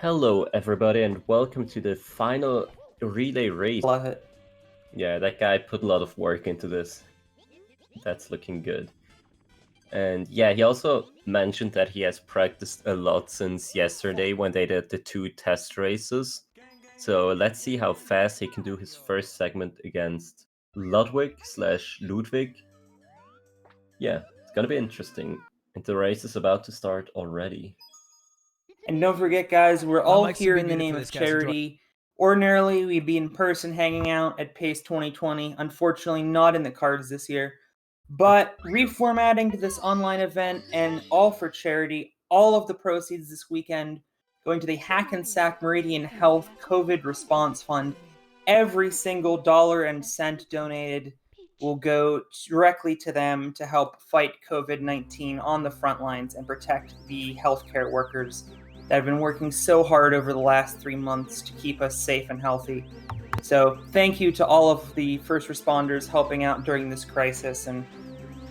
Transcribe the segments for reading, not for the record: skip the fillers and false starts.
Hello, everybody, and welcome to the final relay race. Love it. Yeah, that guy put a lot of work into this. That's looking good. And yeah, he also mentioned that he has practiced a lot since yesterday when they did the 2 test races. So let's see how fast he can do his first segment against Ludwig/Ludwig. Yeah, it's gonna be interesting. And the race is about to start already. And don't forget, guys, we're all here in the name of charity. Ordinarily, we'd be in person hanging out at PACE 2020. Unfortunately, not in the cards this year. But reformatting to this online event and all for charity, all of the proceeds this weekend going to the Hackensack Meridian Health COVID Response Fund. Every single dollar and cent donated will go directly to them to help fight COVID-19 on the front lines and protect the healthcare workers that have been working so hard over the last 3 months to keep us safe and healthy. So thank you to all of the first responders helping out during this crisis, and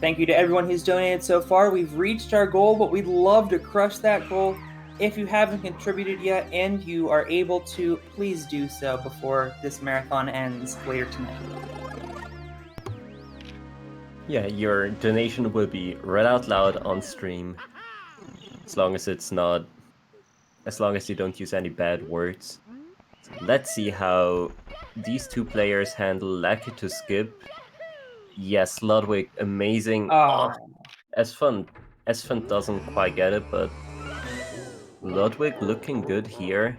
thank you to everyone who's donated so far. We've reached our goal, but we'd love to crush that goal. If you haven't contributed yet and you are able to, please do so before this marathon ends later tonight. Yeah, your donation will be read out loud on stream, as long as you don't use any bad words. So let's see how these two players handle Lucky to skip. Yes, Ludwig, amazing. Esfand doesn't quite get it, but Ludwig looking good here.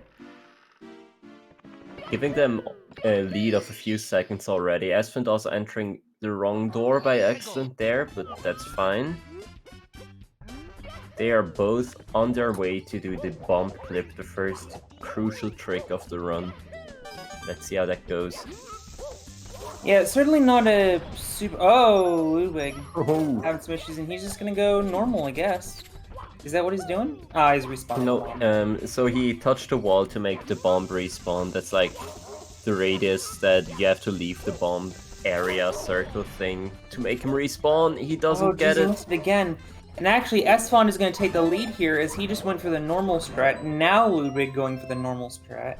Giving them a lead of a few seconds already. Esfand also entering the wrong door by accident there, but that's fine. They are both on their way to do the bomb clip, the first crucial trick of the run. Let's see how that goes. Yeah, it's certainly not a super... Oh, Ludwig. Oh. Having some issues, and he's just gonna go normal, I guess. Is that what he's doing? Ah, he's respawning. No, so he touched the wall to make the bomb respawn. That's like the radius that you have to leave the bomb area circle thing to make him respawn. He doesn't get it. He missed it again. And actually, Esfand is going to take the lead here as he just went for the normal strat. Now Ludwig going for the normal strat.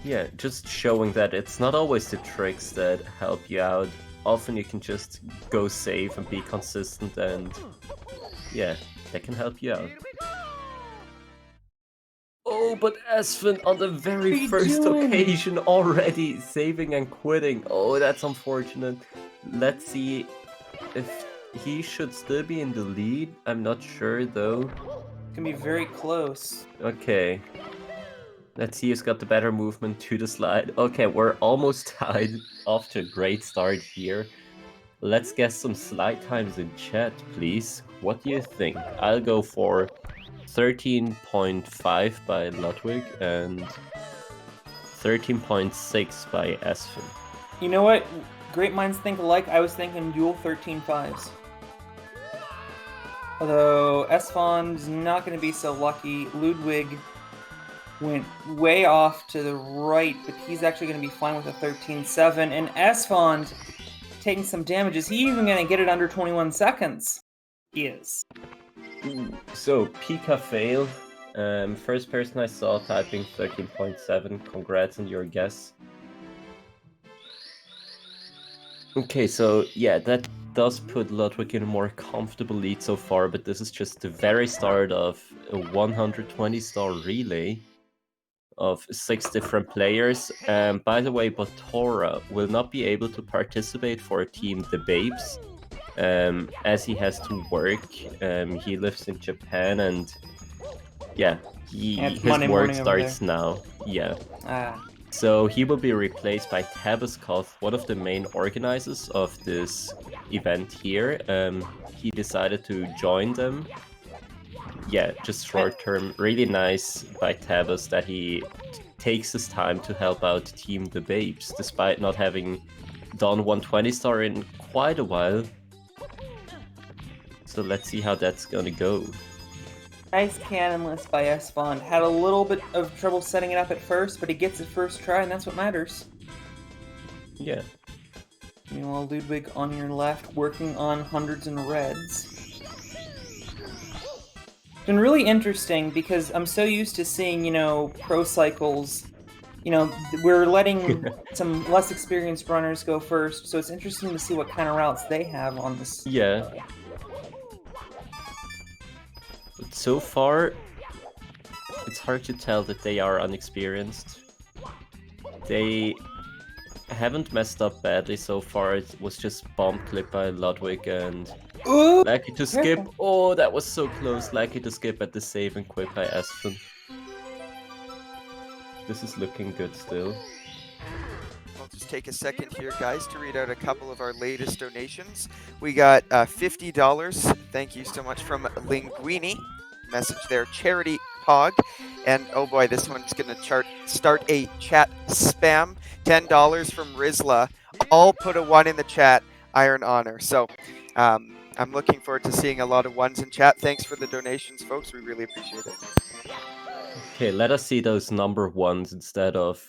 Yeah, just showing that it's not always the tricks that help you out. Often you can just go safe and be consistent, and yeah, that can help you out. Oh, but Esfand on the very first occasion already saving and quitting. Oh, that's unfortunate. Let's see if he should still be in the lead. I'm not sure though. Can be very close. Okay. Let's see who's got the better movement to the slide. Okay, we're almost tied. Off to a great start here. Let's get some slide times in chat, please. What do you think? I'll go for 13.5 by Ludwig and 13.6 by Esfand. You know what? Great minds think alike. I was thinking dual 13.5s. Although Esfand's not going to be so lucky. Ludwig went way off to the right, but he's actually going to be fine with a 13.7. And Esfand taking some damage. Is he even going to get it under 21 seconds? He is. So, Pika failed. First person I saw typing 13.7. Congrats on your guess. Okay, so yeah, that does put Ludwig in a more comfortable lead so far, but this is just the very start of a 120-star relay of 6 different players. By the way, Batora will not be able to participate for Team The Babes, as he has to work. He lives in Japan, and yeah, his work starts now. Yeah. So he will be replaced by Tabascoth, one of the main organizers of this event here. He decided to join them. Yeah, just short term. Really nice by Tabas that he takes his time to help out Team The Babes, despite not having done 120-star in quite a while. So let's see how that's gonna go. Nice cannon list by Esfand. Had a little bit of trouble setting it up at first, but he gets it first try, and that's what matters. Yeah. Meanwhile, Ludwig on your left, working on hundreds and reds. It's been really interesting because I'm so used to seeing, pro cycles. We're letting some less experienced runners go first, so it's interesting to see what kind of routes they have on this. Yeah. But so far, it's hard to tell that they are unexperienced. They haven't messed up badly so far. It was just bomb clip by Ludwig and lucky to skip. Careful. Oh, that was so close. Lucky to skip at the save and quit by Espen. This is looking good still. I'll just take a second here, guys, to read out a couple of our latest donations. We got $50. Thank you so much from Linguini. Message there, Charity Pog. And oh boy, this one's going to start a chat spam. $10 from Rizla. All put a 1 in the chat. Iron Honor. So I'm looking forward to seeing a lot of 1s in chat. Thanks for the donations, folks. We really appreciate it. Okay, let us see those number 1s instead of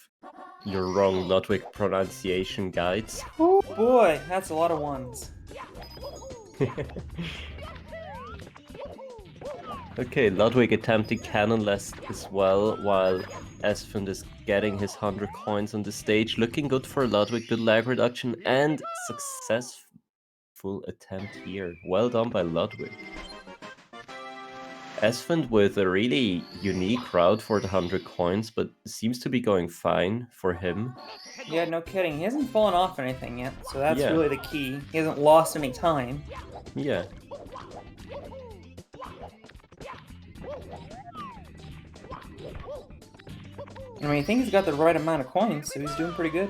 your wrong Ludwig pronunciation guides. Oh boy, that's a lot of 1s. Okay, Ludwig attempting cannonless as well, while Esfund is getting his 100 coins on the stage. Looking good for Ludwig, good lag reduction, and successful attempt here. Well done by Ludwig. Esfund with a really unique route for the 100 coins, but seems to be going fine for him. Yeah, no kidding. He hasn't fallen off anything yet, so that's really the key. He hasn't lost any time. Yeah. I mean, I think he's got the right amount of coins, so he's doing pretty good.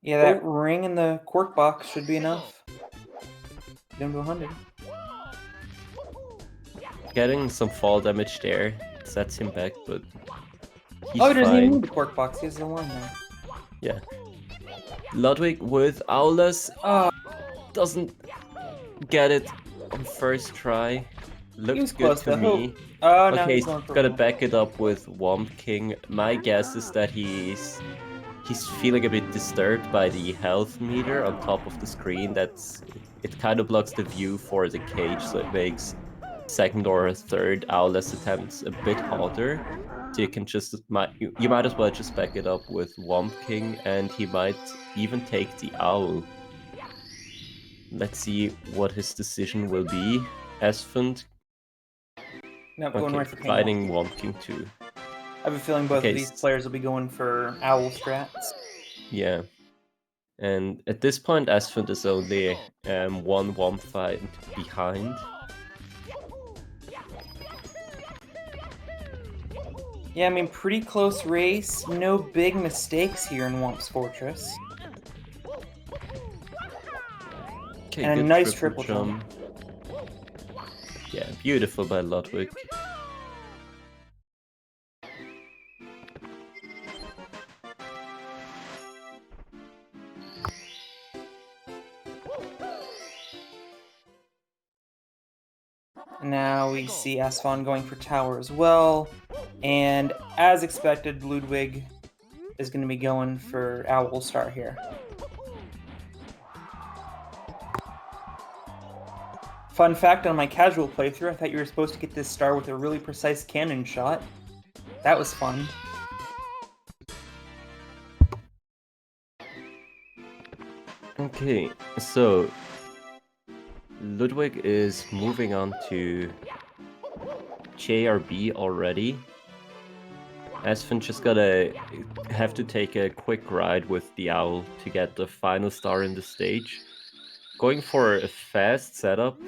Yeah, that ring in the cork box should be enough. Get him to 100. Getting some fall damage there sets him back, but he's he doesn't fine. even need the cork box, he has the one there. Yeah. Ludwig with Aulas doesn't get it on first try. Looks good to me. Okay, he's gonna back it up with Womp King. My guess is that he's feeling a bit disturbed by the health meter on top of the screen. It kind of blocks the view for the cage, so it makes second or third Aulas attempts a bit harder. So you might as well just back it up with Womp King, and he might even take the owl. Let's see what his decision will be. Esfund. Nope, going right for King. Fighting Womp King too. I have a feeling both of these players will be going for owl strats. Yeah. And at this point, Esfund is only one Womp fight behind. Yeah, I mean, pretty close race. No big mistakes here in Womp's Fortress. Okay, and a nice triple jump. Yeah, beautiful by Ludwig. Now we see Asfon going for tower as well. And as expected, Ludwig is going to be going for Owl Star here. Fun fact on my casual playthrough, I thought you were supposed to get this star with a really precise cannon shot. That was fun. Okay, so Ludwig is moving on to JRB already. Esfund just gotta have to take a quick ride with the owl to get the final star in the stage. Going for a fast setup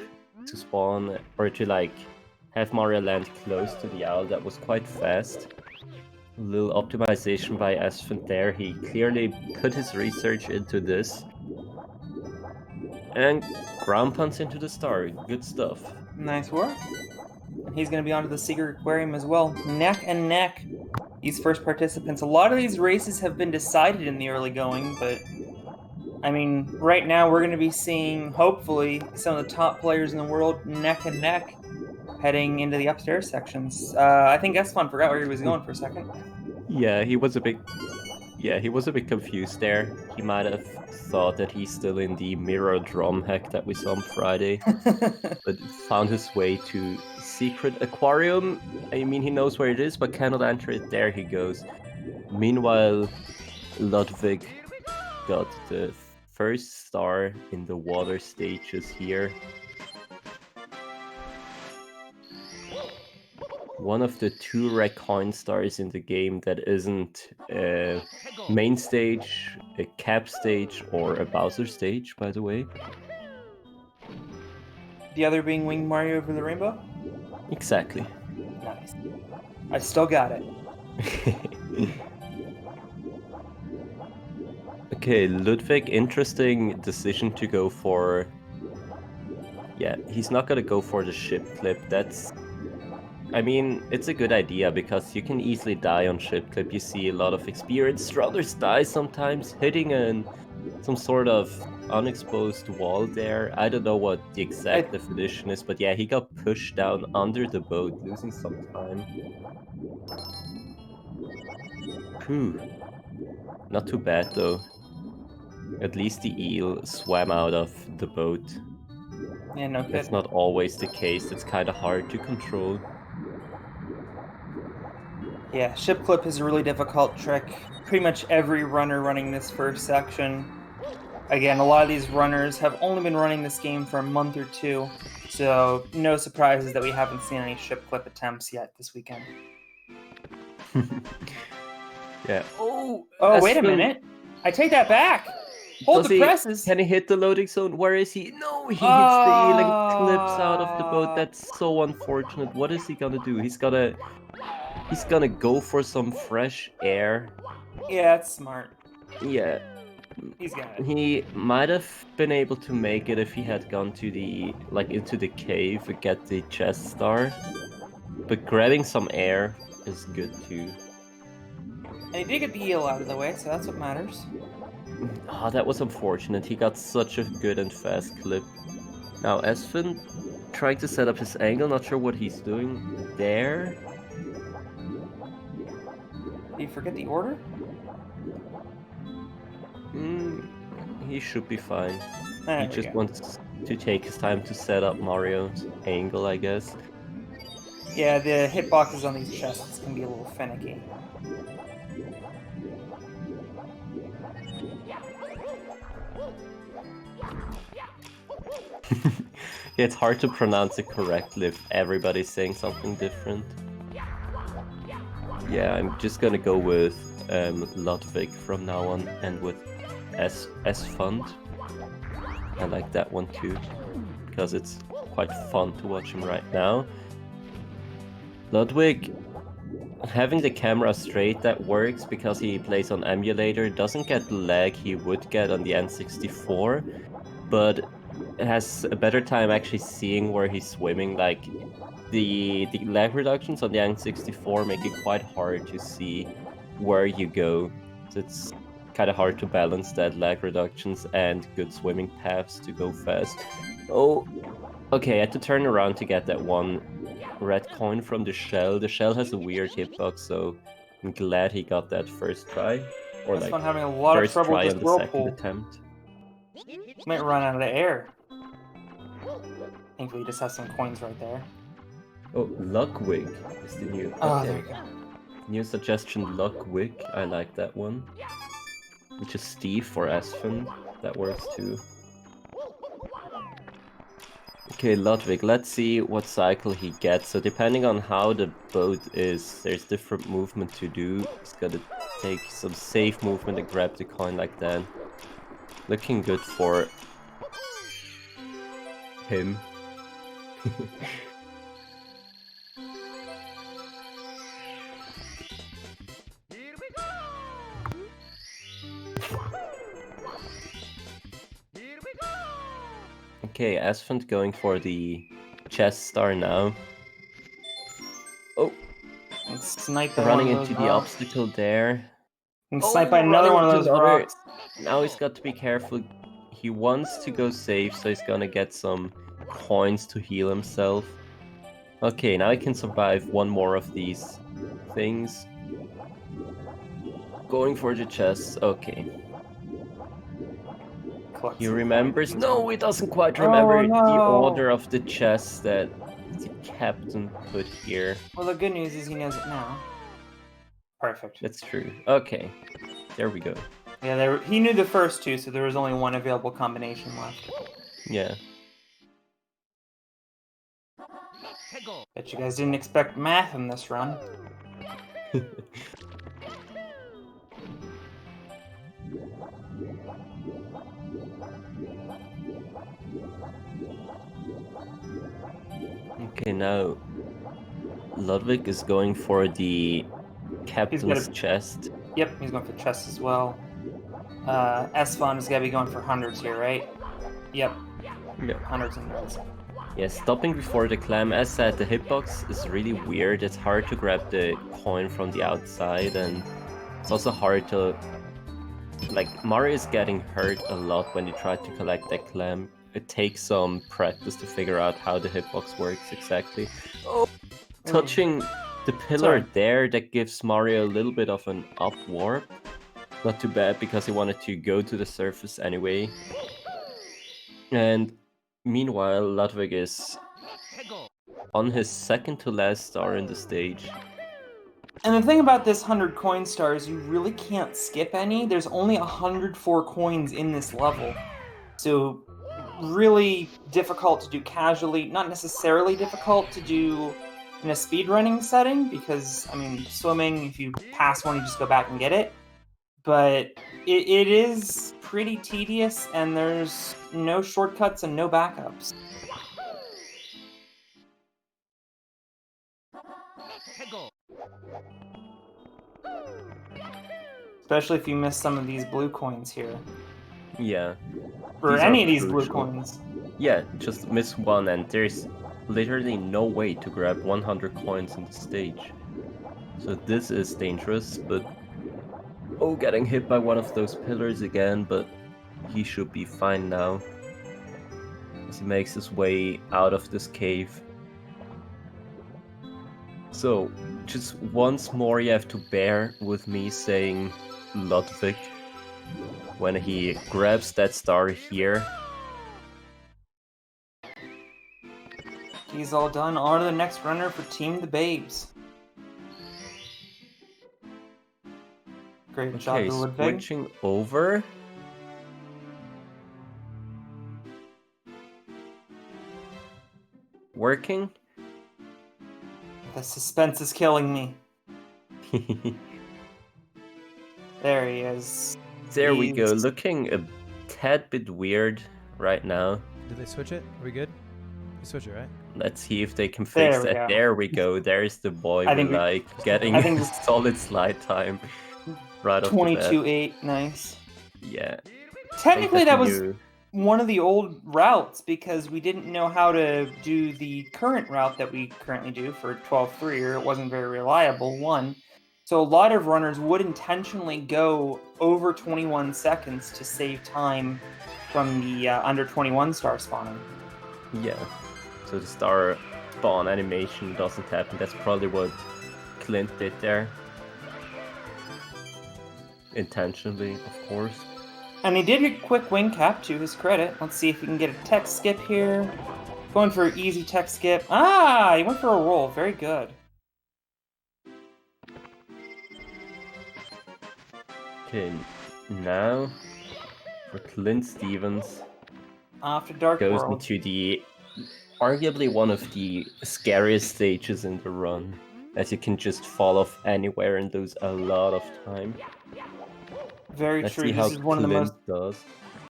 to spawn, or to have Mario land close to the owl, that was quite fast. A little optimization by Esfund there. He clearly put his research into this. And ground punts into the star. Good stuff. Nice work. He's going to be onto the Secret Aquarium as well. Neck and neck. These first participants. A lot of these races have been decided in the early going, but I mean, right now we're going to be seeing, hopefully, some of the top players in the world neck and neck heading into the upstairs sections. I think Esfon forgot where he was going for a second. Yeah, he was a bit Yeah, he was a bit confused there. He might have thought that he's still in the mirror drum hack that we saw on Friday, but found his way to secret aquarium. I mean, he knows where it is, but cannot enter it. There he goes. Meanwhile, Ludwig got the first star in the water stages here. One of the 2 red coin stars in the game that isn't a main stage, a cap stage, or a Bowser stage, by the way. The other being Winged Mario over the rainbow? Exactly. Nice. I still got it. Okay, Ludwig, interesting decision to go for... Yeah, he's not gonna go for the ship clip. That's... I mean, it's a good idea because you can easily die on ship clip. You see a lot of experienced runners die sometimes, hitting some sort of unexposed wall there. I don't know what the exact definition is, but yeah, he got pushed down under the boat, losing some time. Whew. Not too bad though. At least the eel swam out of the boat. Yeah, no kidding. That's not always the case. It's kind of hard to control. Yeah, ship clip is a really difficult trick. Pretty much every runner running this first section. Again, a lot of these runners have only been running this game for a month or 2, so no surprises that we haven't seen any ship clip attempts yet this weekend. Yeah. Oh, wait a minute. I take that back. Hold the presses. Can he hit the loading zone? Where is he? No, he hits the eel and clips out of the boat. That's so unfortunate. What is he gonna do? He's gonna go for some fresh air. Yeah, that's smart. Yeah. He's got it. He might have been able to make it if he had gone to the into the cave and get the chest star. But grabbing some air is good too. And he did get the eel out of the way, so that's what matters. Ah, that was unfortunate. He got such a good and fast clip. Now Esfin trying to set up his angle, not sure what he's doing there. Did you forget the order? He should be fine. There He just wants to take his time to set up Mario's angle, I guess. Yeah, the hitboxes on these chests can be a little finicky. Yeah, it's hard to pronounce it correctly if everybody's saying something different. Yeah, I'm just gonna go with Ludwig from now on, and with S Fund. I like that one too, because it's quite fun to watch him right now. Ludwig, having the camera straight, that works because he plays on emulator, doesn't get the lag he would get on the N64, but has a better time actually seeing where he's swimming. Like, the lag reductions on the N64 make it quite hard to see where you go. So it's kind of hard to balance that lag reductions and good swimming paths to go fast. Oh, okay, I had to turn around to get that one red coin from the shell. The shell has a weird hitbox, so I'm glad he got that first try. Or That's like, fun having a lot of first trouble try with on this the second whirlpool. attempt. Might run out of air. Thankfully, he just has some coins right there. Oh, Luckwig is the new. Oh, there you go. New suggestion, Luckwig. I like that one. Which is Steve for Aspen. That works too. Okay, Ludwig, let's see what cycle he gets. So depending on how the boat is, there's different movement to do. He's gotta take some safe movement and grab the coin like that. Looking good for him. Okay, Asphalt going for the chest star now. Oh, And snipe running into the obstacle there. And snipe by another one of those rocks. Now he's got to be careful. He wants to go safe, so he's gonna get some coins to heal himself. Okay, now he can survive one more of these things. Going for the chest. Okay. Collect He some remembers. coins. No, he doesn't quite Oh, remember the no. order of the chests that the captain put here. Well, the good news is he knows it now. Perfect. That's true. Okay. There we go. Yeah, he knew the first two, so there was only one available combination left. Yeah. Bet you guys didn't expect math in this run. Okay, now Ludwig is going for the captain's chest. Yep, he's going for chest as well. Esfon is gonna be going for hundreds here, right? Yep. Yeah. Hundreds and hundreds. Yeah, stopping before the clam. As said, the hitbox is really weird. It's hard to grab the coin from the outside, and it's also hard to... Like, Mario is getting hurt a lot when you try to collect that clam. It takes some practice to figure out how the hitbox works exactly. Oh! Touching the pillar there, that gives Mario a little bit of an up warp. Not too bad, because he wanted to go to the surface anyway. And meanwhile, Ludwig is on his second to last star in the stage. And the thing about this 100 coin star is you really can't skip any. There's only 104 coins in this level. So really difficult to do casually, not necessarily difficult to do in a speedrunning setting, because, I mean, swimming, if you pass one, you just go back and get it. But it is pretty tedious, and there's no shortcuts and no backups. Especially if you miss some of these blue coins here. Yeah. Or any of these blue coins. Yeah, just miss one and there's literally no way to grab 100 coins in the stage. So this is dangerous, but... Oh, getting hit by one of those pillars again, but he should be fine now. As he makes his way out of this cave. So, just once more you have to bear with me saying Ludwig when he grabs that star here. He's all done. On to the next runner for Team the Babes. Great job, Ludwig. Switching over. Working. The suspense is killing me. There he is. There we go. Looking a tad bit weird right now. Did they switch it? Are we good? You switch it, right? Let's see if they can fix that. There we go. There's the boy we like. Getting solid slide time right off the bat. 22-8. Nice. Yeah. Technically, that was one of the old routes, because we didn't know how to do the current route that we currently do for 12-3, or it wasn't very reliable, one. So a lot of runners would intentionally go over 21 seconds to save time from the under 21 star spawning. Yeah. So the star spawn animation doesn't happen. That's probably what Clint did there. Intentionally, of course. And he did a quick wing cap to his credit. Let's see if we can get a tech skip here. Going for an easy tech skip. Ah, he went for a roll. Very good. Okay, now for Clint Stevens. After Dark goes World. into the arguably one of the scariest stages in the run, as you can just fall off anywhere and lose a lot of time. Very Let's true. See how this is one of the most does.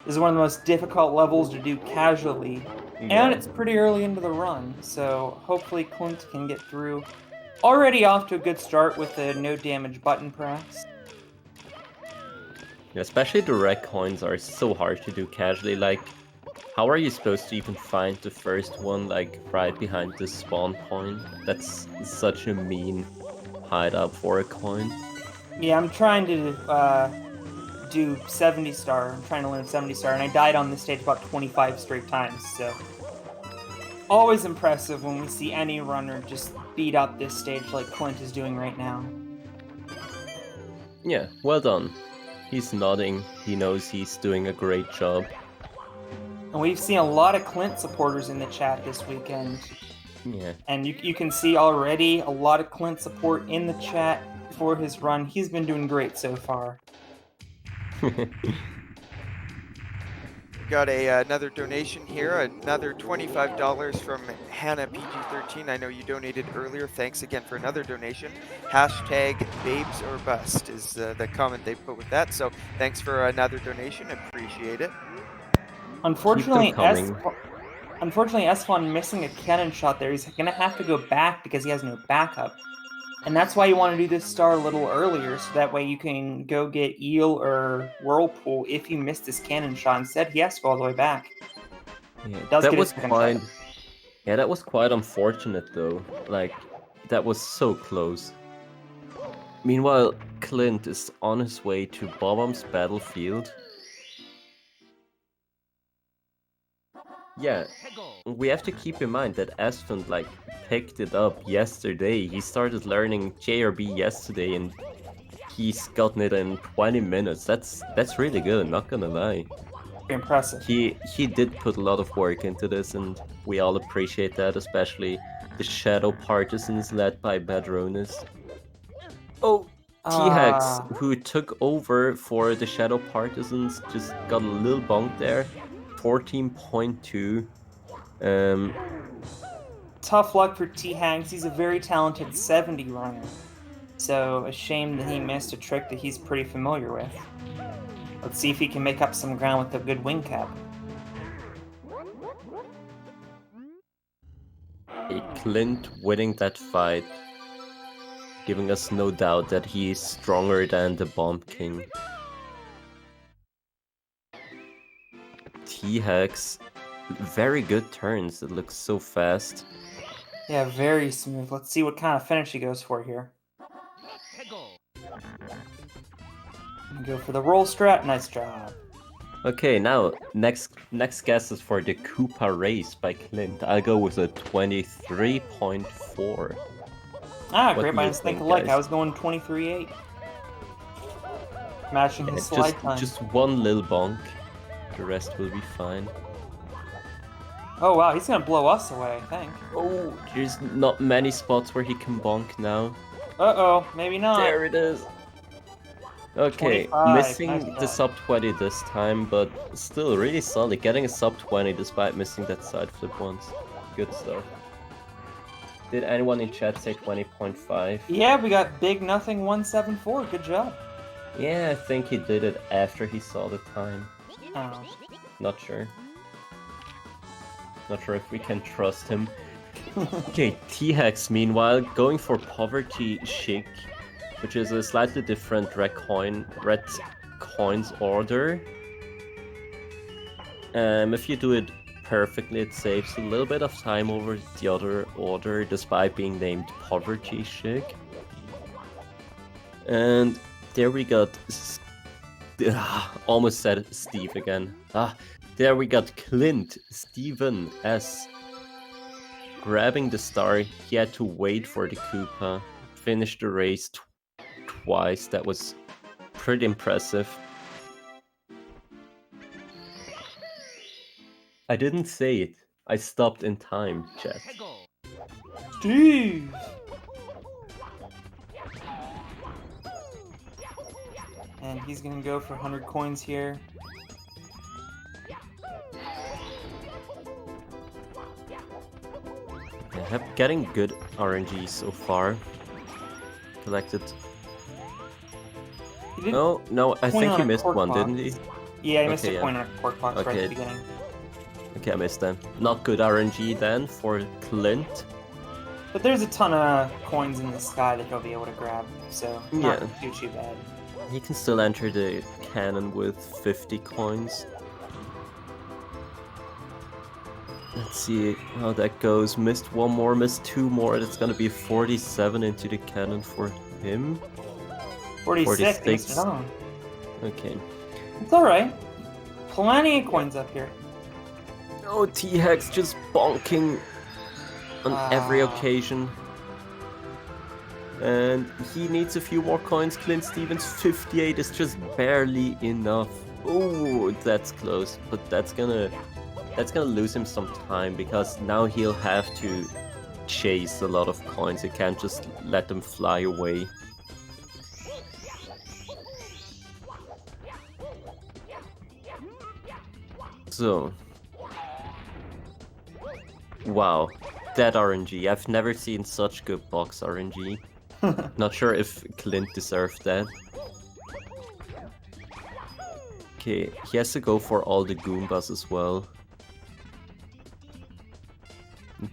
This is one of the most difficult levels to do casually. Yeah. And it's pretty early into the run, so hopefully Clint can get through. Already off to a good start with the no damage button press. Yeah, especially the red coins are so hard to do casually. Like, how are you supposed to even find the first one, like, right behind the spawn point? That's such a mean hideout for a coin. Yeah, I'm trying to do 70 star. I'm trying to learn 70 star, and I died on this stage about 25 straight times, so... Always impressive when we see any runner just beat up this stage like Clint is doing right now. Yeah, well done. He's nodding. He knows he's doing a great job. And we've seen a lot of Clint supporters in the chat this weekend. Yeah. And you can see already a lot of Clint support in the chat for his run. He's been doing great so far. Got another donation here, another $25 from Hannah PG13. I know you donated earlier. Thanks again for another donation. Hashtag babes or bust is the comment they put with that. So thanks for another donation. Appreciate it. Unfortunately, coming. Esfon missing a cannon shot there. He's going to have to go back because he has no backup. And that's why you want to do this star a little earlier, so that way you can go get Eel or Whirlpool if you missed this cannon shot. Instead, he has to go all the way back. Yeah, Does that get was his second quite. shot. Yeah, that was quite unfortunate though. Like, that was so close. Meanwhile, Clint is on his way to Bobom's battlefield. Yeah, we have to keep in mind that Aspen like picked it up yesterday. He started learning JRB yesterday and he's gotten it in 20 minutes. That's really good, not gonna lie. Impressive. He did put a lot of work into this and we all appreciate that, especially the Shadow Partisans led by Badronis. Oh, T-Hex, who took over for the Shadow Partisans, just got a little bonk there. 14.2. Tough luck for T-Hags. He's a very talented 70 runner. So, a shame that he missed a trick that he's pretty familiar with. Let's see if he can make up some ground with a good wing cap. Clint winning that fight, giving us no doubt that he is stronger than the Bomb King. T-Hex, very good turns. It looks so fast. Yeah, very smooth. Let's see what kind of finish he goes for here. Go for the roll strat. Nice job. Okay, now next guess is for the Koopa race by Clint. I'll go with a 23.4. Ah, What great do you minds think think, alike. guys? I was going 23.8. Matching his slide time. Just one little bonk. The rest will be fine. Oh wow, he's gonna blow us away, I think. Oh, there's not many spots where he can bonk now. Uh-oh, maybe not. There it is. Okay, 25, missing nice the job. sub 20 this time, but still really solid. Getting a sub 20 despite missing that side flip once. Good stuff. Did anyone in chat say 20.5? Yeah, we got big nothing 174. Good job. Yeah, I think he did it after he saw the time. Oh. Not sure. Not sure if we can trust him. Okay, T-Hex meanwhile going for Poverty Chic, which is a slightly different red coins order. If you do it perfectly, it saves a little bit of time over the other order, despite being named Poverty Chic. And there we got... almost said Steve again. There we got Clint, Steven S. Grabbing the star, he had to wait for the Koopa. Finished the race twice, that was pretty impressive. I didn't say it, I stopped in time, chat. Steve! And he's gonna go for 100 coins here. Yeah, getting good RNG so far. Collected. No, I think he missed one, didn't he? Yeah, he missed a coin on a cork box right at the beginning. Okay, I missed them. Not good RNG then for Clint. But there's a ton of coins in the sky that he'll be able to grab, so not too bad. He can still enter the cannon with 50 coins. Let's see how that goes. Missed one more, missed two more. That's gonna be 47 into the cannon for him. 46. Missed it on. Okay. It's alright. Plenty of coins up here. Oh, T-Hex just bonking on every occasion. And he needs a few more coins. Clint Stevens, 58 is just barely enough. Oh, that's close, but that's gonna lose him some time because now he'll have to chase a lot of coins. He can't just let them fly away. So, wow, that RNG. I've never seen such good box RNG. Not sure if Clint deserved that. Okay, he has to go for all the Goombas as well.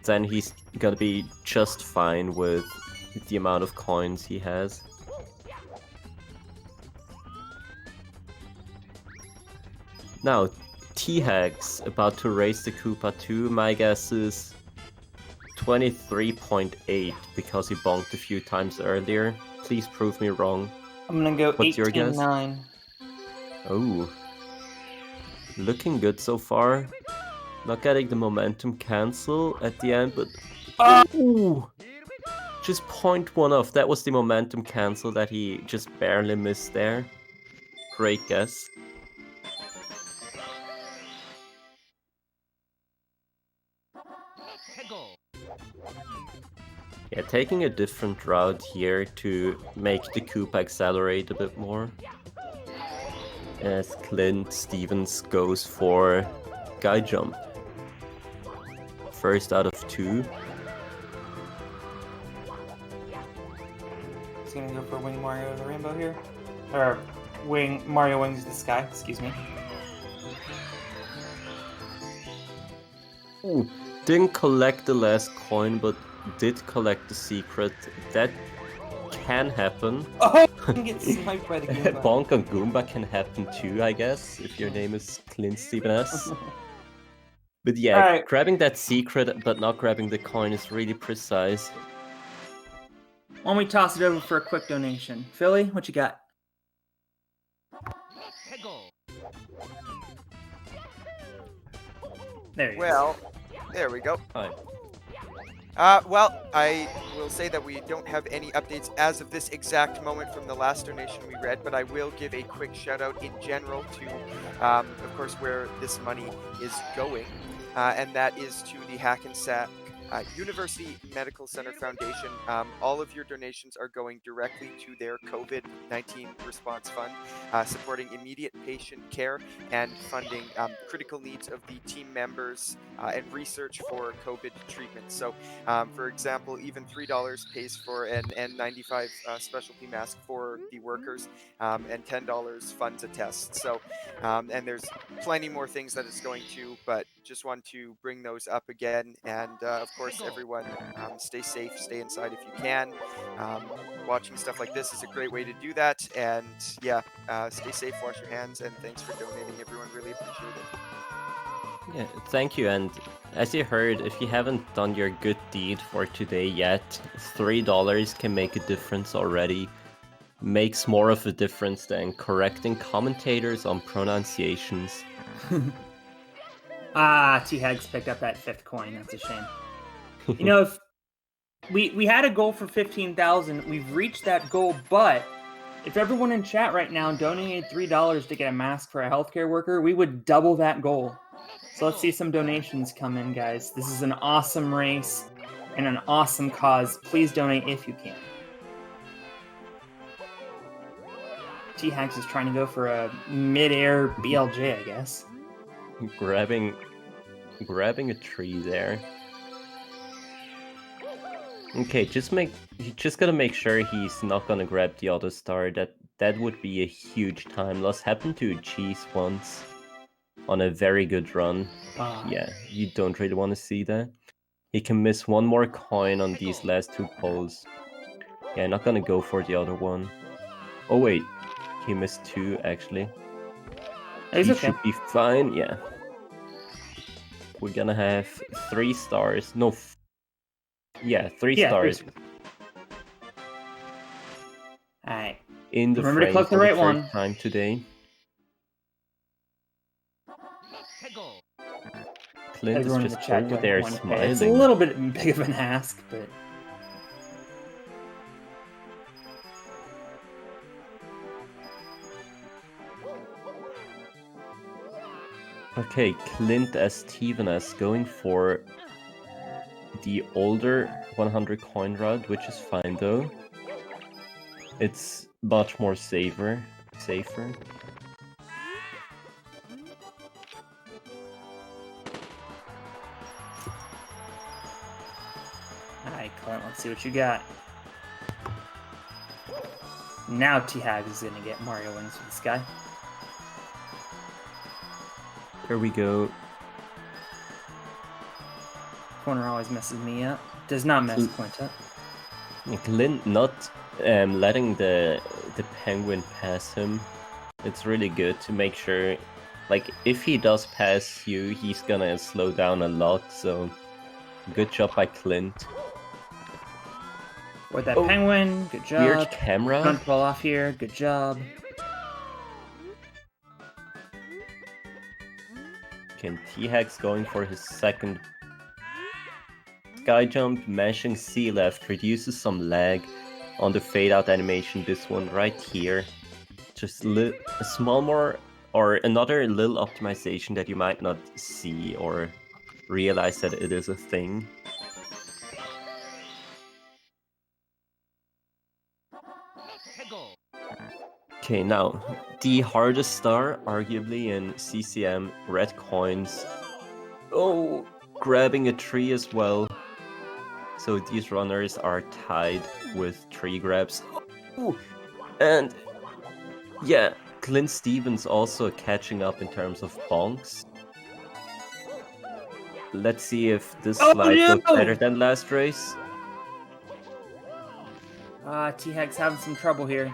Then he's gonna be just fine with the amount of coins he has. Now, T-Hag's about to race the Koopa 2. My guess is 23.8 because he bonked a few times earlier. Please prove me wrong. I'm gonna go What's your guess? 18-9. Oh. Looking good so far. Not getting the momentum cancel at the end, but... Ooh! Just 0.1 off. That was the momentum cancel that he just barely missed there. Great guess. Yeah, taking a different route here to make the Koopa accelerate a bit more. As Clint Stevens goes for Guy Jump. First out of 2. He's gonna go for Wing Mario the Rainbow here. Or Mario Wings the Sky, excuse me. Ooh, didn't collect the last coin, but did collect the secret. That can happen. Oh! He gets sniped by the Goomba. Bonk on Goomba can happen too, I guess, if your name is Clint Stevens. But yeah, Right. grabbing that secret but not grabbing the coin is really precise. Why don't we toss it over for a quick donation? Philly, what you got? There you Well, there we go. Hi. Well, I will say that we don't have any updates as of this exact moment from the last donation we read, but I will give a quick shout out in general to, of course, where this money is going, and that is to the Hackensack University Medical Center Foundation. All of your donations are going directly to their COVID-19 response fund, supporting immediate patient care and funding critical needs of the team members and research for COVID treatment. So, for example, even $3 pays for an N95 specialty mask for the workers, and $10 funds a test. So, and there's plenty more things that it's going to, but just want to bring those up again. And of course, everyone, stay safe, stay inside if you can. Watching stuff like this is a great way to do that. And yeah, stay safe, wash your hands, and thanks for donating, everyone. Really appreciate it. Yeah, thank you. And as you heard, if you haven't done your good deed for today yet, $3 can make a difference already. Makes more of a difference than correcting commentators on pronunciations. T-Hags picked up that 5th coin. That's a shame. You know, if we had a goal for 15,000, we've reached that goal, but if everyone in chat right now donated $3 to get a mask for a healthcare worker, we would double that goal. So let's see some donations come in, guys. This is an awesome race and an awesome cause. Please donate if you can. T-Hags is trying to go for a mid-air BLJ, I guess. Grabbing a tree there. Okay, you just gotta make sure he's not gonna grab the other star. That would be a huge time loss. Happened to Cheese once on a very good run. Yeah, you don't really want to see that. He can miss one more coin on these last 2 poles. Yeah, not gonna go for the other one. Oh wait, he missed 2 actually. He should be fine, yeah. We're gonna have 3 stars. No, 3 stars. Alright. In the Remember to frame click the for right the one. first time today. Clint Everyone is in the just chat over going there 1K. smiling. It's a little bit big of an ask, but Okay, Clint as Steven as going for the older 100 coin route, which is fine though. It's much more safer. Alright, Clint, let's see what you got. Now T-Hags is gonna get Mario wings for this guy. There we go. Corner always messes me up. Does not mess Clint up. Clint not letting the penguin pass him. It's really good to make sure, like, if he does pass you, he's gonna slow down a lot, so good job by Clint. With that penguin, good job. Weird camera. Don't fall off here, good job. Okay, T-Hags going for his second sky jump, mashing C left, reduces some lag on the fade out animation, this one right here. Just a small more, or another little optimization that you might not see or realize that it is a thing. Okay, now, the hardest star, arguably in CCM, red coins. Oh, grabbing a tree as well. So these runners are tied with tree grabs. Oh, and yeah, Clint Stevens also catching up in terms of bonks. Let's see if this slide goes better than last race. T-Hag's having some trouble here.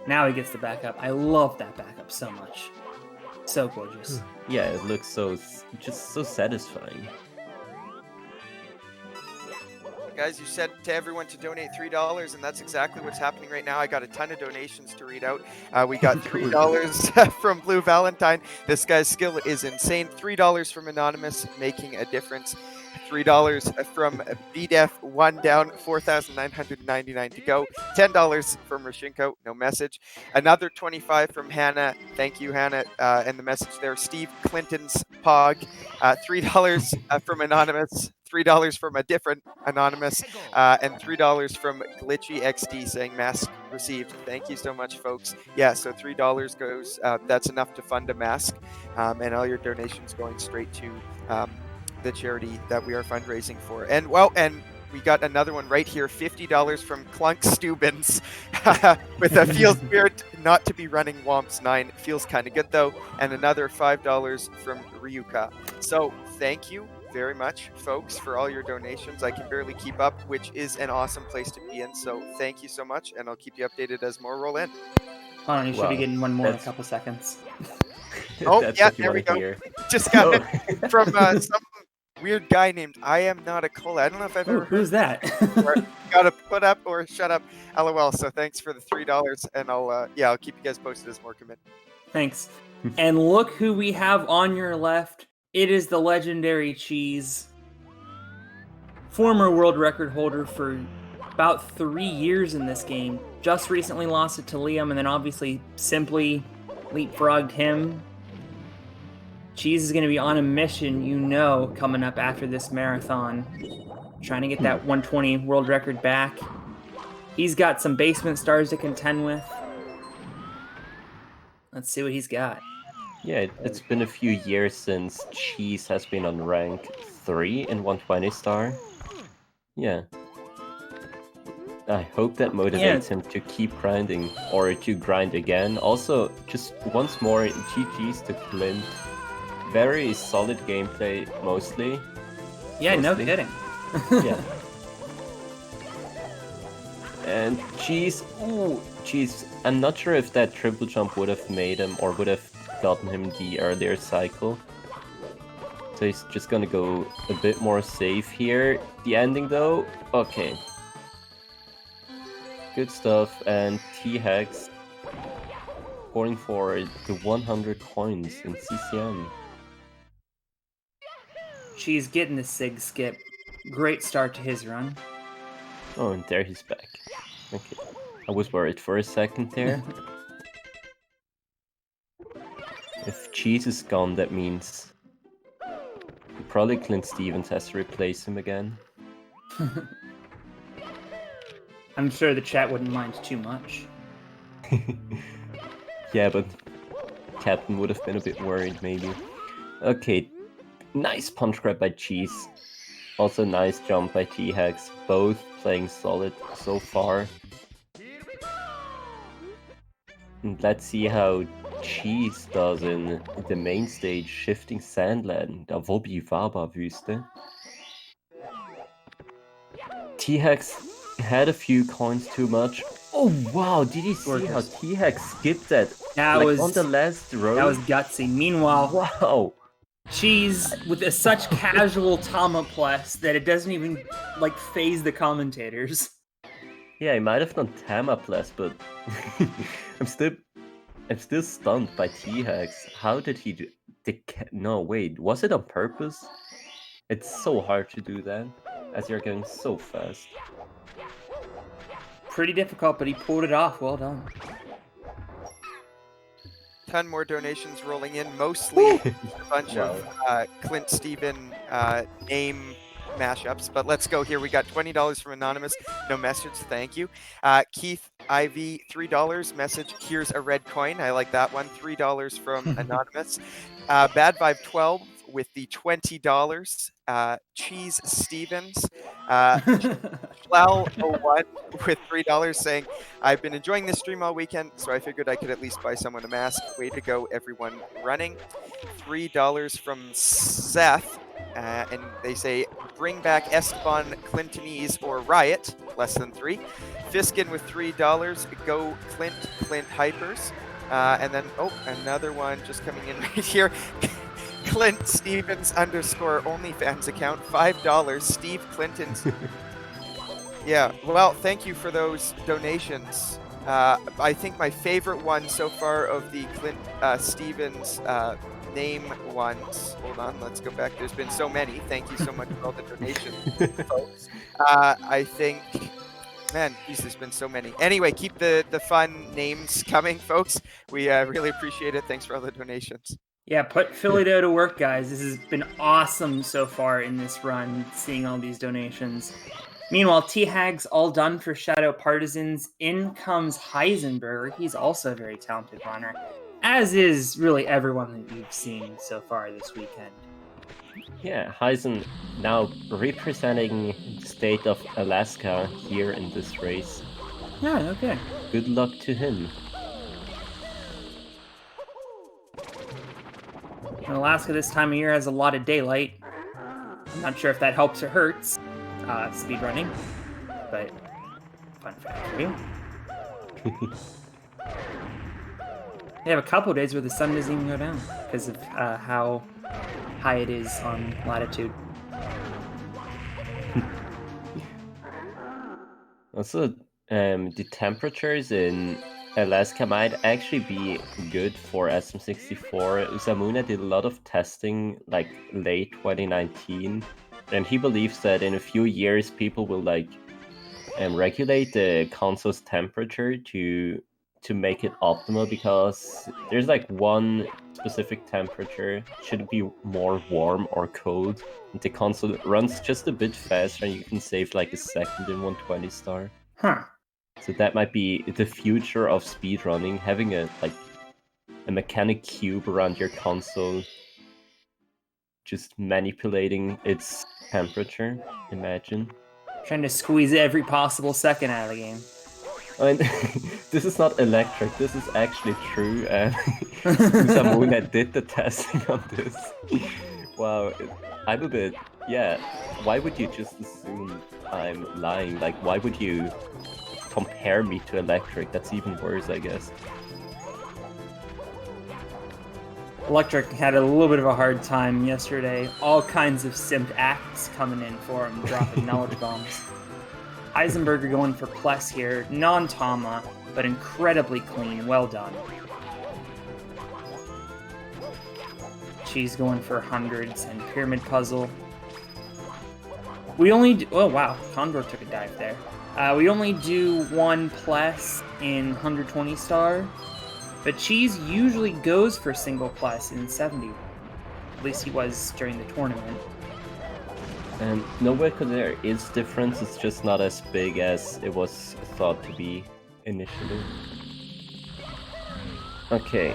Now he gets the backup. I love that backup so much. So gorgeous. Yeah, it looks just so satisfying. Guys, you said to everyone to donate $3, and that's exactly what's happening right now. I got a ton of donations to read out. We got $3 from Blue Valentine. This guy's skill is insane. $3 from Anonymous, making a difference. $3 from BDEF, 1 down, 4,999 to go. $10 from Rashinko, no message. Another 25 from Hannah. Thank you, Hannah. And the message there, Steve Clinton's Pog. $3 from Anonymous. $3 from a different Anonymous, and $3 from Glitchy XD saying mask received. Thank you so much, folks. Yeah, so $3 goes, that's enough to fund a mask, and all your donations going straight to the charity that we are fundraising for. And we got another one right here, $50 from Clunk Steubens with a feels weird not to be running Womps 9. Feels kind of good though. And another $5 from Ryuka. So thank you very much, folks, for all your donations. I can barely keep up, which is an awesome place to be in. So thank you so much, and I'll keep you updated as more roll in. Hold on, you should be getting one more in a couple seconds. Oh, yeah, there we go. Just got it from some weird guy named I Am Not a Cola. I don't know if I've ever Who's that? Gotta put up or shut up. LOL. So thanks for the $3, and I'll keep you guys posted as more commit. Thanks. And look who we have on your left. It is the legendary Cheese, former world record holder for about 3 years in this game. Just recently lost it to Liam, and then obviously simply leapfrogged him. Cheese is going to be on a mission, coming up after this marathon. Trying to get that 120 world record back. He's got some basement stars to contend with. Let's see what he's got. Yeah, it's been a few years since Cheese has been on rank 3 in 120 star. Yeah. I hope that motivates him to keep grinding, or to grind again. Also, just once more, GG's to Clint. Very solid gameplay, mostly. Yeah, no kidding. Yeah. And Cheese, I'm not sure if that triple jump would have made him, or would have gotten him the earlier cycle. So he's just gonna go a bit more safe here. The ending though, okay. Good stuff, and T-Hags going for the 100 coins in CCM. She's getting the Sig skip. Great start to his run. Oh, and there he's back. Okay, I was worried for a second there. If Cheese is gone, that means probably Clint Stevens has to replace him again. I'm sure the chat wouldn't mind too much. Yeah, but Captain would have been a bit worried, maybe. Okay, nice punch grab by Cheese. Also nice jump by T-Hex. Both playing solid so far. And let's see how Cheese does in the main stage, Shifting Sandland, der Wobby-Waba-Wüste. T-Hex had a few coins too much. Oh wow, did you see how T-Hex skipped that? That like was on the last row? That was gutsy. Meanwhile, wow. Cheese with such casual Tama plus that it doesn't even like phase the commentators. Yeah, he might have done Tamaplas, but I'm still stunned by T-Hex. How did he do? No, wait, was it on purpose? It's so hard to do that, as you're going so fast. Pretty difficult, but he pulled it off. Well done. 10 more donations rolling in, mostly a bunch Wow. of Clint Steven name mashups. But let's go here. We got $20 from Anonymous. No message. Thank you. Keith IV, $3 message. Here's a red coin. I like that one. $3 from Anonymous. Bad Vibe 12 with the $20. Cheese Stevens. Flau01 with $3 saying, I've been enjoying this stream all weekend, so I figured I could at least buy someone a mask. Way to go, everyone running. $3 from Seth. And they say, bring back Esteban Clintonese or Riot, less than 3. Fiskin with $3, go Clint Hypers. And then, another one just coming in right here. Clint Stevens _ OnlyFans account, $5, Steve Clinton's. Yeah, well, thank you for those donations. I think my favorite one so far of the Clint Stevens name ones. Hold on, let's go back. There's been so many. Thank you so much for all the donations, folks. I think, man, geez, there's been so many. Anyway, keep the fun names coming, folks. We really appreciate it. Thanks for all the donations. Yeah, put Philly Dough to work, guys. This has been awesome so far in this run, seeing all these donations. Meanwhile, T-Hag's all done for Shadow Partisans. In comes Heisenberger. He's also a very talented runner, as is really everyone that you've seen so far this weekend. Yeah, Heisen now representing the state of Alaska here in this race. Yeah, okay. Good luck to him. And Alaska this time of year has a lot of daylight. I'm not sure if that helps or hurts speedrunning, but fun fact for you. They have a couple of days where the sun doesn't even go down because of how high it is on latitude. Also, the temperatures in Alaska might actually be good for SM64. Usamuna did a lot of testing like late 2019, and he believes that in a few years people will like regulate the console's temperature to make it optimal, because there's like one specific temperature, shouldn't be more warm or cold. And the console runs just a bit faster and you can save like a second in 120 star. Huh. So that might be the future of speedrunning, having a mechanic cube around your console, just manipulating its temperature, imagine. Trying to squeeze every possible second out of the game. I mean, this is not electric, this is actually true, and Usamuna did the testing on this. Wow, I'm a bit, yeah, why would you just assume I'm lying? Like, why would you compare me to electric? That's even worse, I guess. Electric had a little bit of a hard time yesterday. All kinds of simp acts coming in for him, dropping knowledge bombs. Heisenberger going for plus here, non-Tama, but incredibly clean, well done. She's going for hundreds and pyramid puzzle. We only do, oh wow, Condor took a dive there. We only do one plus in 120 star. But Cheese usually goes for single plus in 70. At least he was during the tournament. And no Wilco there is difference, it's just not as big as it was thought to be initially. Okay.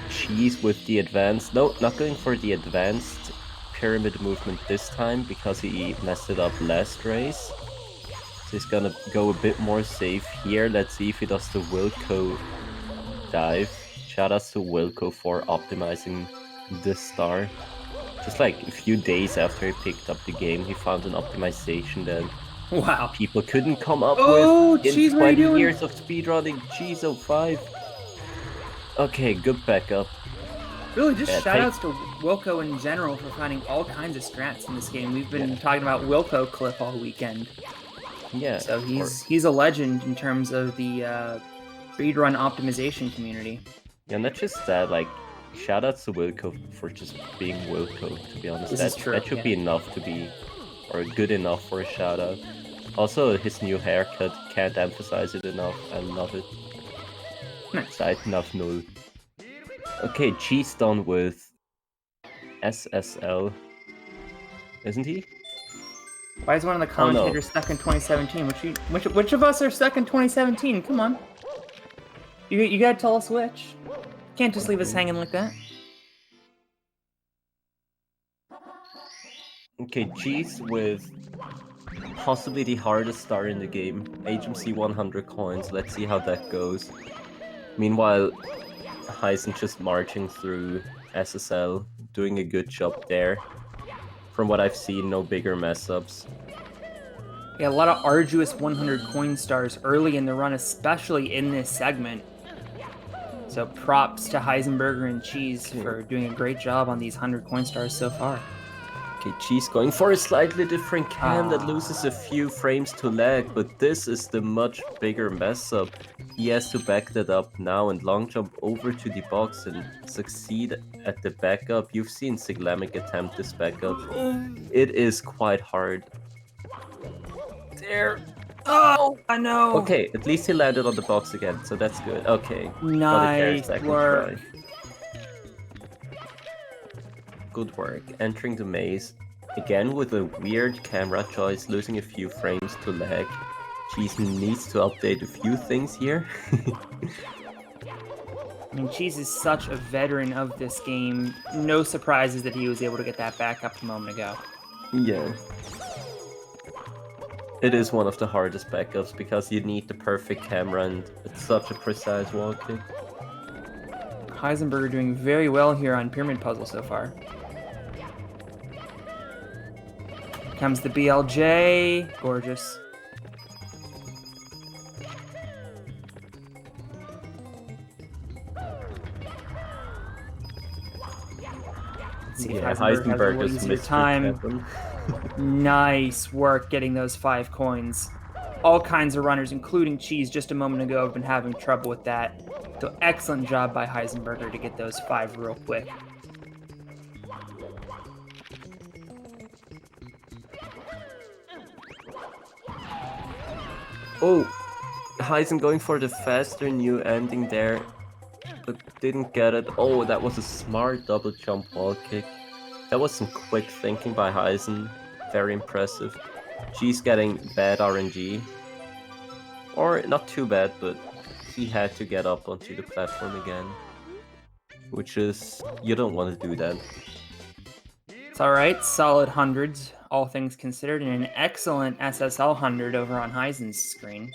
Cheese with the advanced. No, not going for the advanced pyramid movement this time because he messed it up last race. So he's gonna go a bit more safe here. Let's see if he does the Wilco dive. Shoutouts to Wilco for optimizing this star. Just like a few days after he picked up the game, he found an optimization that people couldn't come up with in 20 years of speedrunning GSA. Okay, good backup. Really, just shoutouts to Wilco in general for finding all kinds of strats in this game. We've been talking about Wilco clip all weekend. Yeah. So he's a legend in terms of the speedrun optimization community. Yeah, not just that, like, shoutouts to Wilco for just being Wilco, to be honest. That should be enough to be, or good enough for a shoutout. Also, his new haircut, can't emphasize it enough. I love it. Seiten auf 0. Okay, Cheese done with SSL. Isn't he? Why is one of the commentators stuck in 2017? Which of us are stuck in 2017? Come on. You gotta tell us which. You can't just leave us hanging like that. Okay, Cheese with possibly the hardest star in the game. HMC 100 coins. Let's see how that goes. Meanwhile, Heisen just marching through SSL, doing a good job there. From what I've seen, no bigger mess-ups. Yeah, a lot of arduous 100 coin stars early in the run, especially in this segment. So props to Heisenberger and Cheese for doing a great job on these 100 coin stars so far. Okay, Cheese going for a slightly different cam that loses a few frames to lag, but this is the much bigger mess-up. He has to back that up now and long jump over to the box and succeed at the backup. You've seen Siglamic attempt this backup. It is quite hard. There. Oh, I know. Okay, at least he landed on the box again, so that's good. Okay. Nice work. Good work. Entering the maze. Again with a weird camera choice, losing a few frames to lag. Cheese needs to update a few things here. I mean, Cheese is such a veteran of this game. No surprises that he was able to get that back up a moment ago. Yeah. It is one of the hardest backups because you need the perfect camera and it's such a precise wall kick. Heisenberger doing very well here on Pyramid Puzzle so far. Comes the BLJ. Gorgeous. Let's see if Heisenberg has a little easier time. Nice work getting those 5 coins. All kinds of runners, including Cheese, just a moment ago have been having trouble with that. So excellent job by Heisenberger to get those 5 real quick. Oh, Heisen going for the faster new ending there, but didn't get it. Oh, that was a smart double jump wall kick. That was some quick thinking by Heisen. Very impressive. Cheese getting bad RNG. Or not too bad, but he had to get up onto the platform again. Which is, you don't want to do that. It's alright, solid hundreds, all things considered, and an excellent SSL 100 over on Heisen's screen.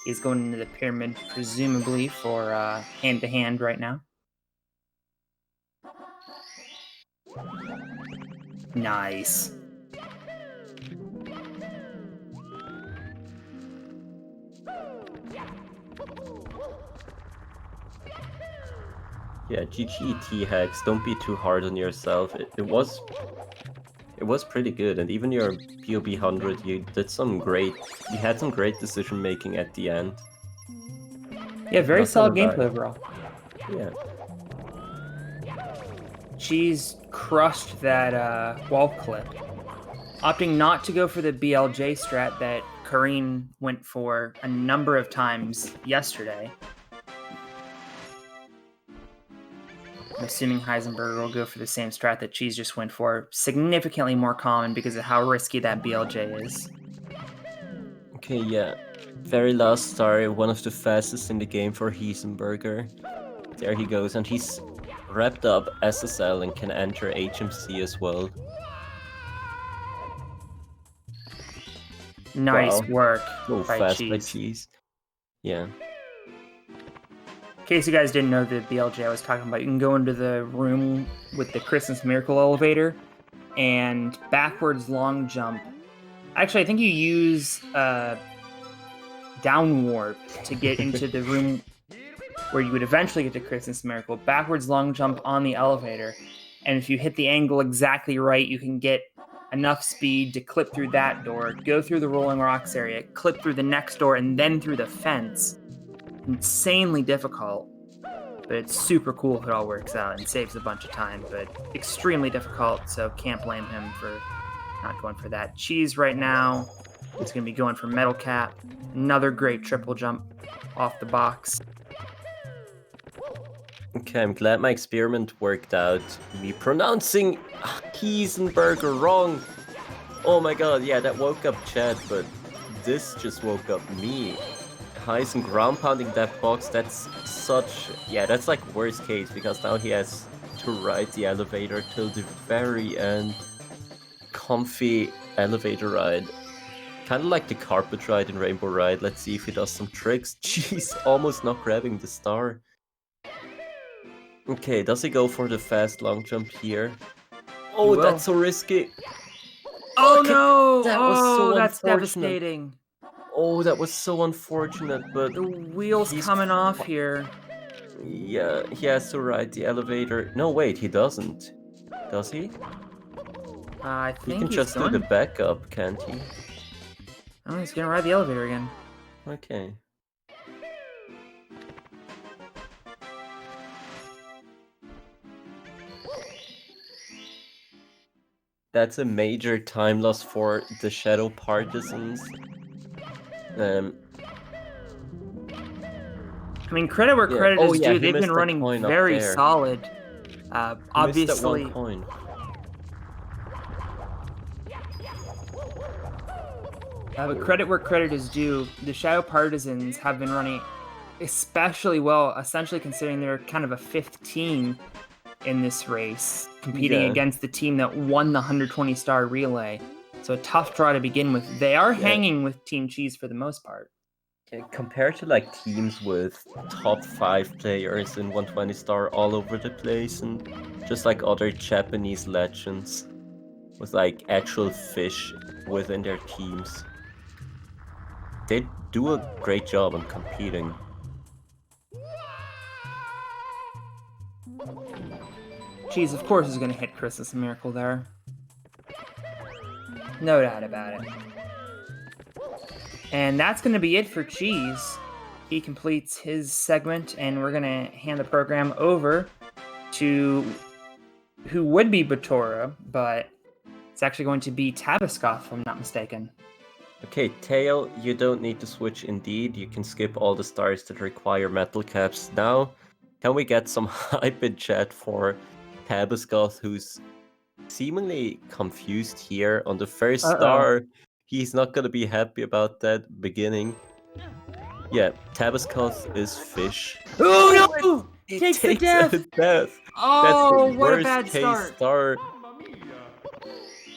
He's going into the pyramid, presumably for hand-to-hand right now. Nice. Yeah, GG T-Hex, don't be too hard on yourself. It was pretty good, and even your POB 100, you had some great decision making at the end. Yeah, very solid gameplay overall. Yeah. Cheese crushed that wall clip, opting not to go for the BLJ strat that Kareen went for a number of times yesterday. I'm assuming Heisenberger will go for the same strat that Cheese just went for. Significantly more common because of how risky that BLJ is. Okay, yeah. Very last star, one of the fastest in the game for Heisenberger. There he goes, and he's wrapped up SSL and can enter HMC as well. Nice work So by fast Cheese. by Cheese. Yeah. In case you guys didn't know the BLJ I was talking about, you can go into the room with the Christmas Miracle elevator and backwards long jump. Actually, I think you use down warp to get into the room where you would eventually get to Christmas Miracle. Backwards long jump on the elevator, and if you hit the angle exactly right, you can get enough speed to clip through that door, go through the Rolling Rocks area, clip through the next door, and then through the fence. Insanely difficult, but it's super cool if it all works out and saves a bunch of time, but extremely difficult, so can't blame him for not going for that. Cheese right now is going to be going for Metal Cap. Another great triple jump off the box. Okay, I'm glad my experiment worked out. Me pronouncing Heisenberger wrong. Oh my god, yeah, that woke up Chad, but this just woke up me. Heisen ground pounding that box, that's such... Yeah, that's like worst case, because now he has to ride the elevator till the very end. Comfy elevator ride. Kind of like the carpet ride in Rainbow Ride. Let's see if he does some tricks. Jeez, almost not grabbing the star. Okay, does he go for the fast long jump here? Oh, that's so risky. Oh Okay, no! that was so that's unfortunate. devastating. Oh, that was so unfortunate, but... The wheel's coming off here. Yeah, he has to ride the elevator. No, wait, he doesn't. Does he? I He think can he's just going. do the backup, can't he? Oh, he's gonna ride the elevator again. Okay. That's a major time loss for the Shadow Partisans. I mean, credit where credit is due. he They've missed been that running coin up very there. solid. He missed that Obviously, one coin. but credit where credit is due. The Shadow Partisans have been running especially well, essentially considering they're kind of a fifth team in this race, competing against the team that won the 120-star relay. So a tough draw to begin with. They are hanging with Team Cheese for the most part. Okay, compared to like teams with top 5 players in 120-star all over the place, and just like other Japanese legends with like actual fish within their teams, they do a great job on competing. Cheese, of course, is going to hit Christmas Miracle there. No doubt about it. And that's going to be it for Cheese. He completes his segment, and we're going to hand the program over to who would be Batora, but it's actually going to be Tabascoff, if I'm not mistaken. Okay, Tail, you don't need to switch indeed. You can skip all the stars that require metal caps now. Can we get some hype in chat for Tabascoff, who's seemingly confused here on the first star? He's not gonna be happy about that beginning. Yeah, Tabascoff is fish. Oh no! He Takes the a death! death. Oh, That's the what a worst bad case start. star.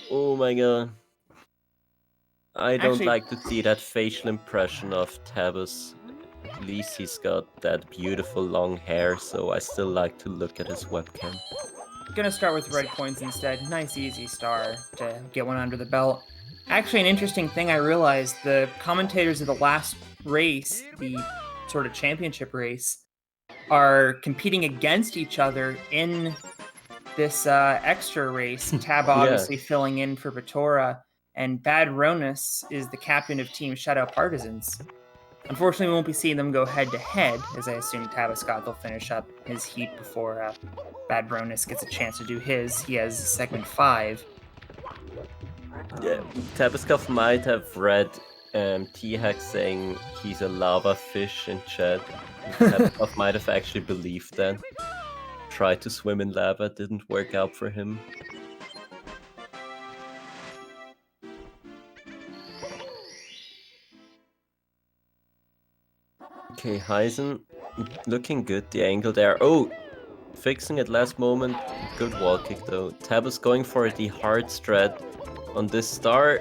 Oh my god. I don't like to see that facial impression of Tabas. At least he's got that beautiful long hair, so I still like to look at his webcam. Gonna start with red coins instead. Nice easy star to get one under the belt. Actually, an interesting thing I realized, the commentators of the last race, the sort of championship race, are competing against each other in this extra race. Tab obviously filling in for Batora, and Bad Ronus is the captain of Team Shadow Partisans. Unfortunately, we won't be seeing them go head-to-head, as I assume Tabascoff will finish up his heat before Bad Ronus gets a chance to do his. He has segment 5. Yeah, Tabascoff might have read T-Hack saying he's a lava fish in chat. Tabascoff might have actually believed that. Tried to swim in lava, didn't work out for him. Okay, Heisen looking good, the angle there. Oh, fixing it last moment. Good wall kick though. Tabas going for the hard strat on this star.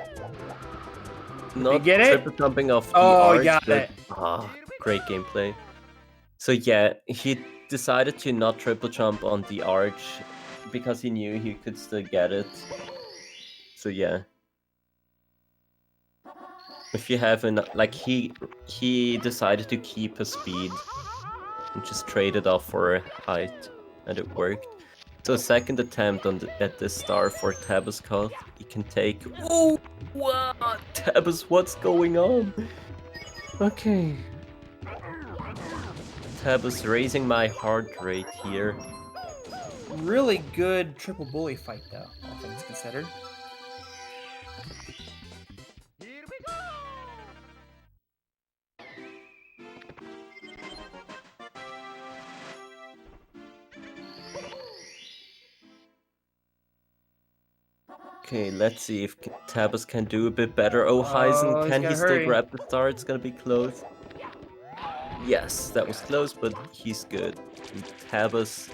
Not get it? triple jumping off the Oh, arch, got but it. great gameplay. So yeah, he decided to not triple jump on the arch because he knew he could still get it. So yeah. If you have an like he decided to keep his speed and just trade it off for height, and it worked. So second attempt on at this star for Tabascoff. He can take. Oh, what? Tabas, what's going on? Okay. Tabas raising my heart rate here. Really good triple bully fight, though, all things considered. Okay, let's see if Tabas can do a bit better. Oh, Heisen, can he still grab the star? It's gonna be close. Yes, that was close, but he's good. And Tabas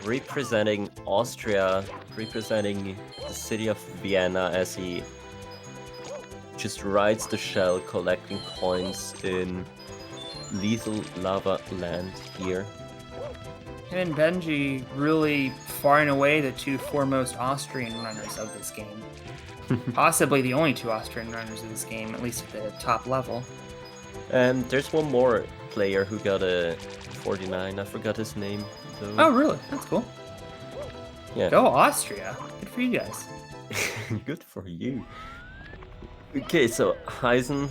representing Austria, representing the city of Vienna as he just rides the shell collecting coins in lethal lava land here. Him and Benji really far and away the two foremost Austrian runners of this game. Possibly the only two Austrian runners of this game, at least at the top level. There's one more player who got a 49. I forgot his name though. Oh, really? That's cool. Yeah. Go Austria. Good for you guys. Good for you. Okay, so Heisen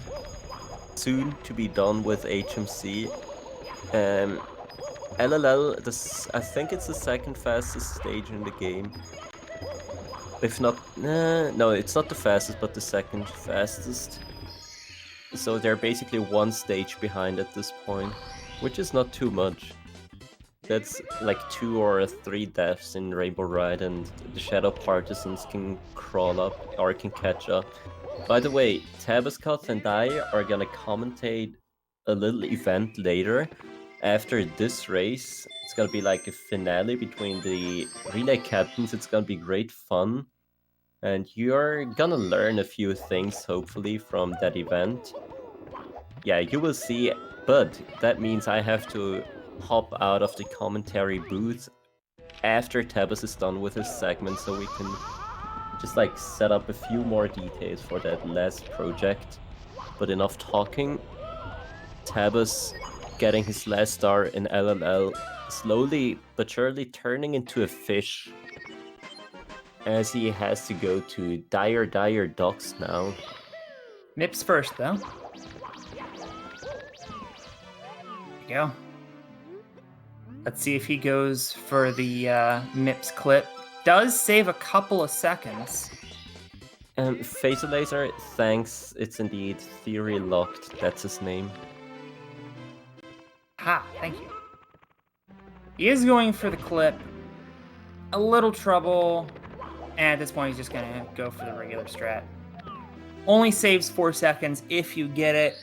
soon to be done with HMC. LLL, I think it's the second fastest stage in the game. If not, no, it's not the fastest, but the second fastest. So they're basically one stage behind at this point, which is not too much. That's like 2 or 3 deaths in Rainbow Ride, and the Shadow Partisans can crawl up or can catch up. By the way, Tabascoff and I are gonna commentate a little event later. After this race, it's gonna be like a finale between the relay captains. It's gonna be great fun. And you're gonna learn a few things, hopefully, from that event. Yeah, you will see, but that means I have to hop out of the commentary booth after Tabas is done with his segment, so we can just like set up a few more details for that last project. But enough talking. Tabas getting his last star in LLL, slowly but surely turning into a fish, as he has to go to dire docks now. Mips first, though. There you go. Let's see if he goes for the Mips clip. Does save a couple of seconds. Phaser Laser, thanks. It's indeed Theory Locked. That's his name. Ha, thank you. He is going for the clip. A little trouble. And at this point, he's just going to go for the regular strat. Only saves 4 seconds if you get it.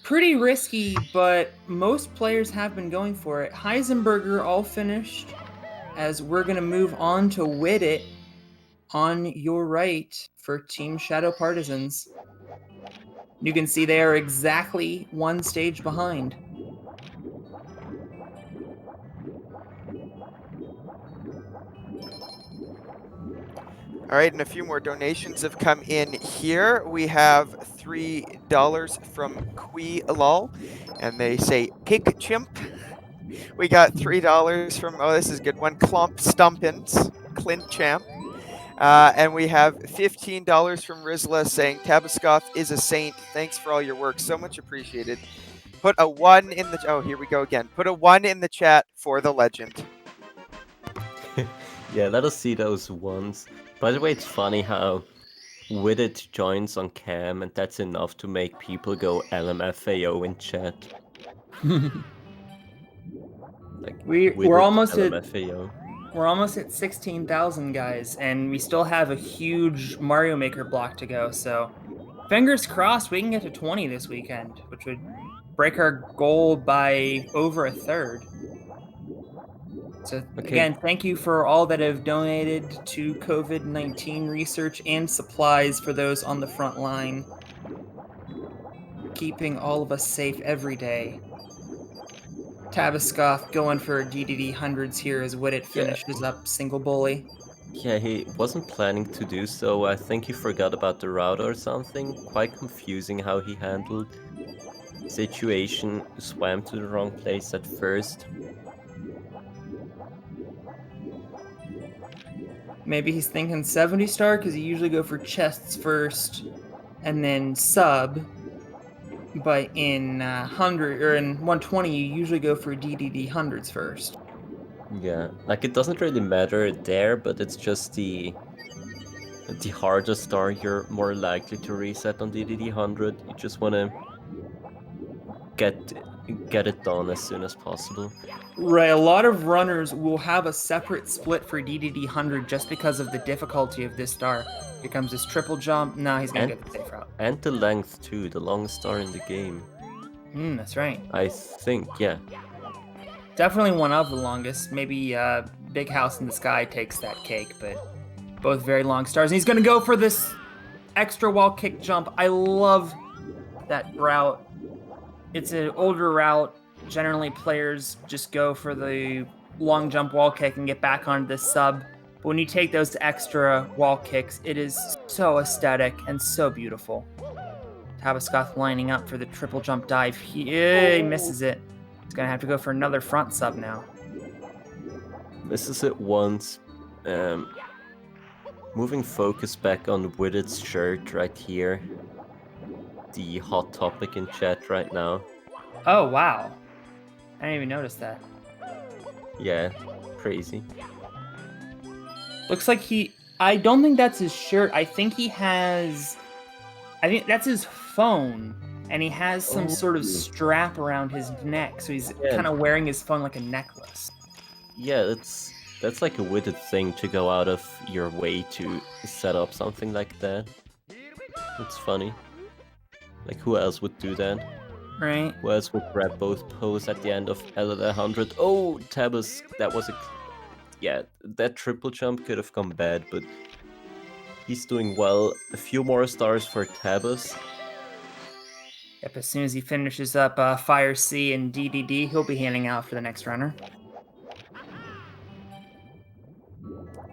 Pretty risky, but most players have been going for it. Heisenberger all finished, as we're going to move on to Widit on your right for Team Shadow Partisans. You can see they are exactly one stage behind. All right, and a few more donations have come in here. We have $3 from Quee-Lol, and they say Pig Chimp. We got $3 from, oh, this is a good one, Clomp Stumpins, Clint Champ. And we have $15 from Rizla saying, Tabascoff is a saint. Thanks for all your work. So much appreciated. Put a 1 in the, oh, here we go again. Put a 1 in the chat for the legend. Yeah, let us see those ones. By the way, it's funny how Widget joins on cam, and that's enough to make people go LMFAO in chat. Like we're Widget almost LMFAO. We're almost at 16,000 guys, and we still have a huge Mario Maker block to go. So, fingers crossed we can get to 20 this weekend, which would break our goal by over a third. So again, thank you for all that have donated to COVID-19 research and supplies for those on the front line, keeping all of us safe every day. Tabaskoff going for DDD hundreds here as Widget finishes up single bully. Yeah, he wasn't planning to do so. I think he forgot about the route or something. Quite confusing how he handled situation. Swam to the wrong place at first. Maybe he's thinking 70 star because you usually go for chests first and then sub. But in 100 or in 120, you usually go for DDD hundreds first. Yeah, like it doesn't really matter there, but it's just the harder star you're more likely to reset on DDD 100. You just want to get it done as soon as possible. Right, a lot of runners will have a separate split for DDD 100 just because of the difficulty of this star. Here comes this triple jump. Nah, he's gonna get the safe route. And the length too, the longest star in the game. That's right. I think, yeah. Definitely one of the longest. Maybe Big House in the Sky takes that cake, but both very long stars. And he's gonna go for this extra wall kick jump. I love that route. It's an older route. Generally, players just go for the long jump wall kick and get back onto this sub. But when you take those extra wall kicks, it is so aesthetic and so beautiful. Tabaskoff lining up for the triple jump dive. He misses it. He's going to have to go for another front sub now. Misses it once. Moving focus back on Widget's shirt right here. The hot topic in chat right now. Oh, wow. I didn't even notice that. Yeah, crazy. Looks like I don't think that's his shirt. I think that's his phone. And he has some sort of strap around his neck. So he's kind of wearing his phone like a necklace. Yeah, that's like a Widget thing to go out of your way to set up something like that. It's funny. Like, who else would do that? Right. Who else would grab both pose at the end of L100? Oh, Tabas, that was yeah, that triple jump could have gone bad, but he's doing well. A few more stars for Tabas. Yep, as soon as he finishes up Fire C and DDD, he'll be handing out for the next runner.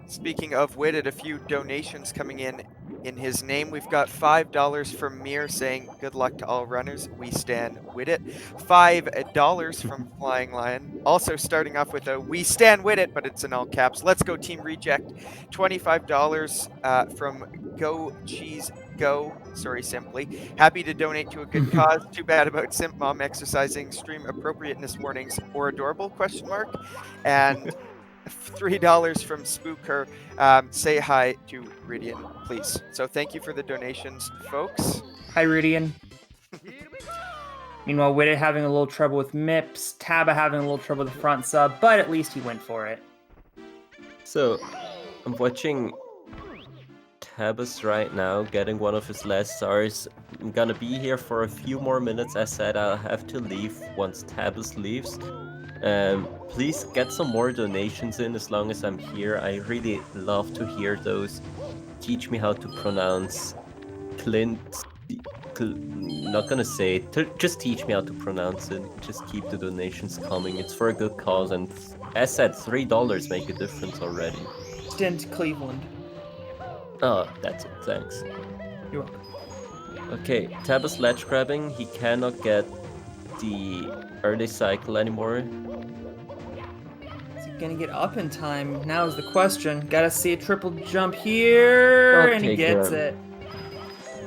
Speaking of Widget, a few donations coming in his name. We've got $5 from Mir saying, good luck to all runners. We stand Widget. $5 from Flying Lion. Also starting off with a we stand Widget, but it's in all caps. Let's go Team Reject. $25 from Go Cheese Go. Sorry, Simply. Happy to donate to a good cause. Too bad about Simp Mom exercising stream appropriateness warnings or adorable ? And $3 from Spooker. Say hi to Ridian, please. So thank you for the donations, folks. Hi, Ridian. Meanwhile, Widget having a little trouble with MIPS, Taba having a little trouble with the front sub, but at least he went for it. So, I'm watching Tabas right now, getting one of his last stars. I'm gonna be here for a few more minutes. I said I'll have to leave once Tabas leaves. Please get some more donations in as long as I'm here. I really love to hear those. Teach me how to pronounce Clint. Not gonna say it. Just teach me how to pronounce it. Just keep the donations coming. It's for a good cause, and as said, $3 make a difference already. Stint Cleveland. Oh, that's it. Thanks. You're welcome. Okay, Tabas ledge grabbing. He cannot get the early cycle anymore. Is he gonna get up in time? Now is the question. Gotta see a triple jump here, and he gets it.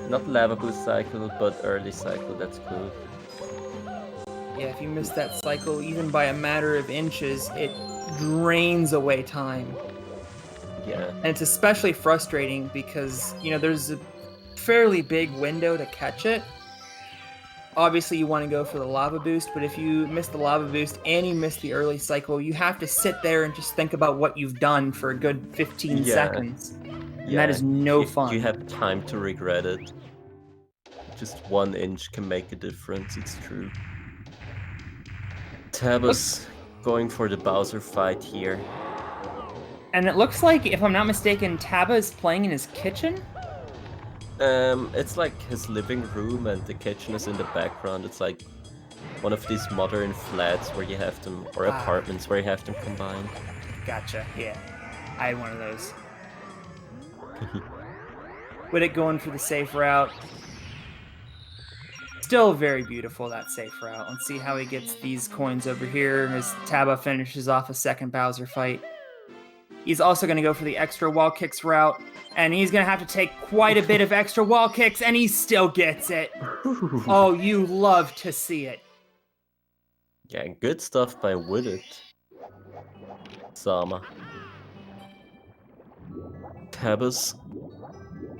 Not lava boost cycle, but early cycle. That's cool. Yeah, if you miss that cycle even by a matter of inches, it drains away time. Yeah. And it's especially frustrating because, you know, there's fairly big window to catch it. Obviously, you want to go for the lava boost, but if you miss the lava boost and you miss the early cycle, you have to sit there and just think about what you've done for a good 15 seconds. And that is no fun. You have time to regret it. Just 1 inch can make a difference, it's true. Tabus going for the Bowser fight here. And it looks like, if I'm not mistaken, Taba is playing in his kitchen? It's like his living room and the kitchen is in the background. It's like one of these modern flats where you have them, or apartments where you have them combined. Gotcha, yeah. I had one of those. With it going for the safe route. Still very beautiful, that safe route. Let's see how he gets these coins over here as Taba finishes off a second Bowser fight. He's also going to go for the extra wall kicks route, and he's going to have to take quite a bit of extra wall kicks, and he still gets it. Oh, you love to see it. Yeah, good stuff by Wooded. Sama. Tabus,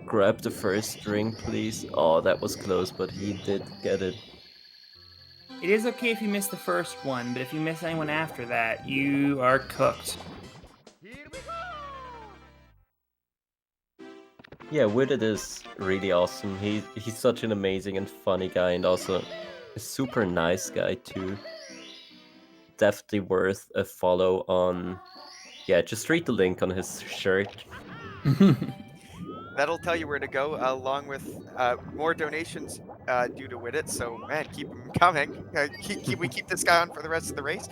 grab the first ring, please. Oh, that was close, but he did get it. It is okay if you miss the first one, but if you miss anyone after that, you are cooked. Yeah, Wooded is really awesome. He's such an amazing and funny guy, and also a super nice guy too. Definitely worth a follow on. Yeah, just read the link on his shirt. That'll tell you where to go, along with more donations due to Widget. So, man, keep them coming. We keep this guy on for the rest of the race.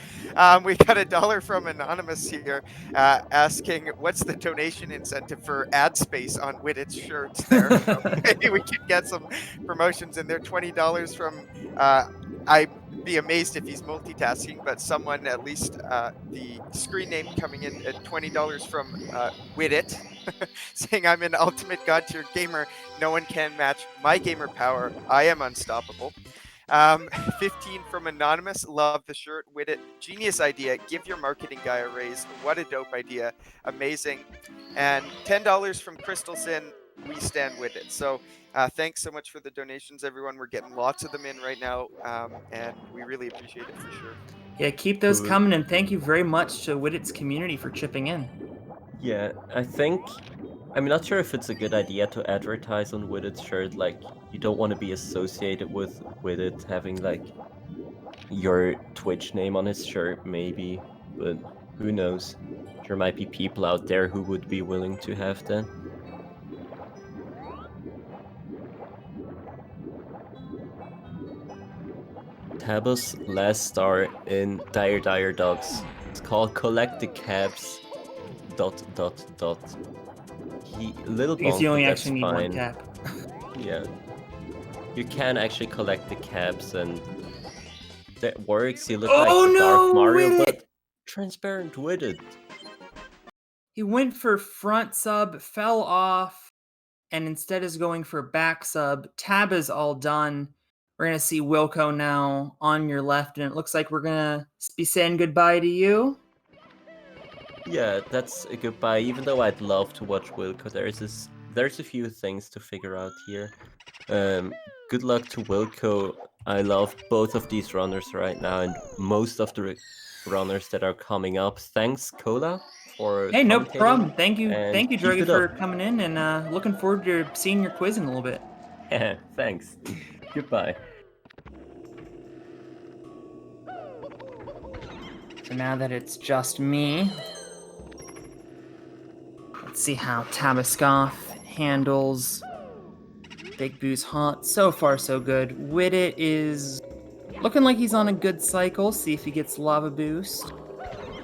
We got $1 from Anonymous here asking, what's the donation incentive for ad space on Widget's shirts there? So maybe we could get some promotions in there. $20 from, I'd be amazed if he's multitasking, but someone, at least the screen name coming in at $20 from Widget. Saying, I'm an ultimate god tier gamer. No one can match my gamer power. I am unstoppable. 15 from Anonymous. Love the shirt. With it. Genius idea. Give your marketing guy a raise. What a dope idea. Amazing. And $10 from Crystal Sin. We stand with it. So thanks so much for the donations, everyone. We're getting lots of them in right now. And we really appreciate it for sure. Yeah, keep those coming. And thank you very much to Widget's community for chipping in. Yeah, I'm not sure if it's a good idea to advertise on Widget's shirt. Like, you don't want to be associated with it having, like, your Twitch name on his shirt, maybe. But who knows? There might be people out there who would be willing to have that. Tabus last star in Dire Dogs. It's called Collect the Cabs. ... Little because you only actually need fine. one cap. Yeah. You can actually collect the caps, and that works. You look like the Dark Mario, but transparent with it. He went for front sub, fell off, and instead is going for back sub. Tab is all done. We're going to see Wilco now on your left, and it looks like we're going to be saying goodbye to you. Yeah, that's a goodbye. Even though I'd love to watch Wilco, there's a few things to figure out here. Good luck to Wilco. I love both of these runners right now, and most of the runners that are coming up. Thanks, Cola, for Hey, no problem. Thank you, Drogi, for up. coming in, and looking forward to seeing your quiz in a little bit. Thanks. Goodbye. So now that it's just me, let's see how Tabascoff handles Big Boo's Haunt. So far, so good. Widget is looking like he's on a good cycle. See if he gets Lava Boost.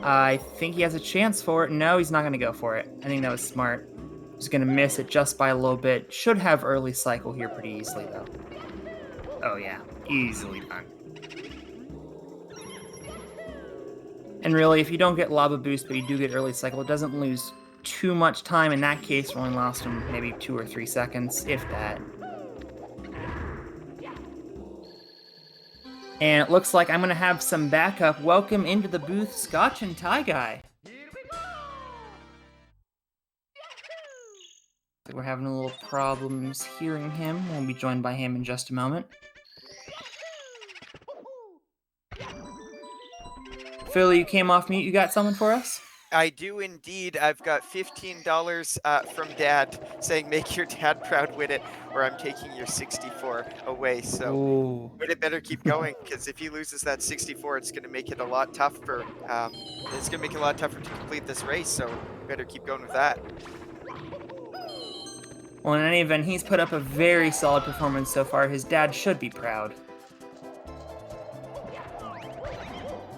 I think he has a chance for it. No, he's not going to go for it. I think that was smart. He's going to miss it just by a little bit. Should have early cycle here pretty easily, though. Oh, yeah. Easily done. And really, if you don't get Lava Boost, but you do get early cycle, it doesn't lose too much time. In that case, we only lost him maybe 2 or 3 seconds, if that. And it looks like I'm going to have some backup. Welcome into the booth, Scotch and Tie Guy. like we're having a little problems hearing him. We'll be joined by him in just a moment. Phil, you came off mute. You got something for us? I do indeed. I've got $15 from Dad saying, make your dad proud with it, or I'm taking your 64 away. So Ooh. it better keep going, because if he loses that 64, it's going to make it a lot tougher. It's going to make it a lot tougher to complete this race, so better keep going with that. Well, in any event, he's put up a very solid performance so far. His dad should be proud.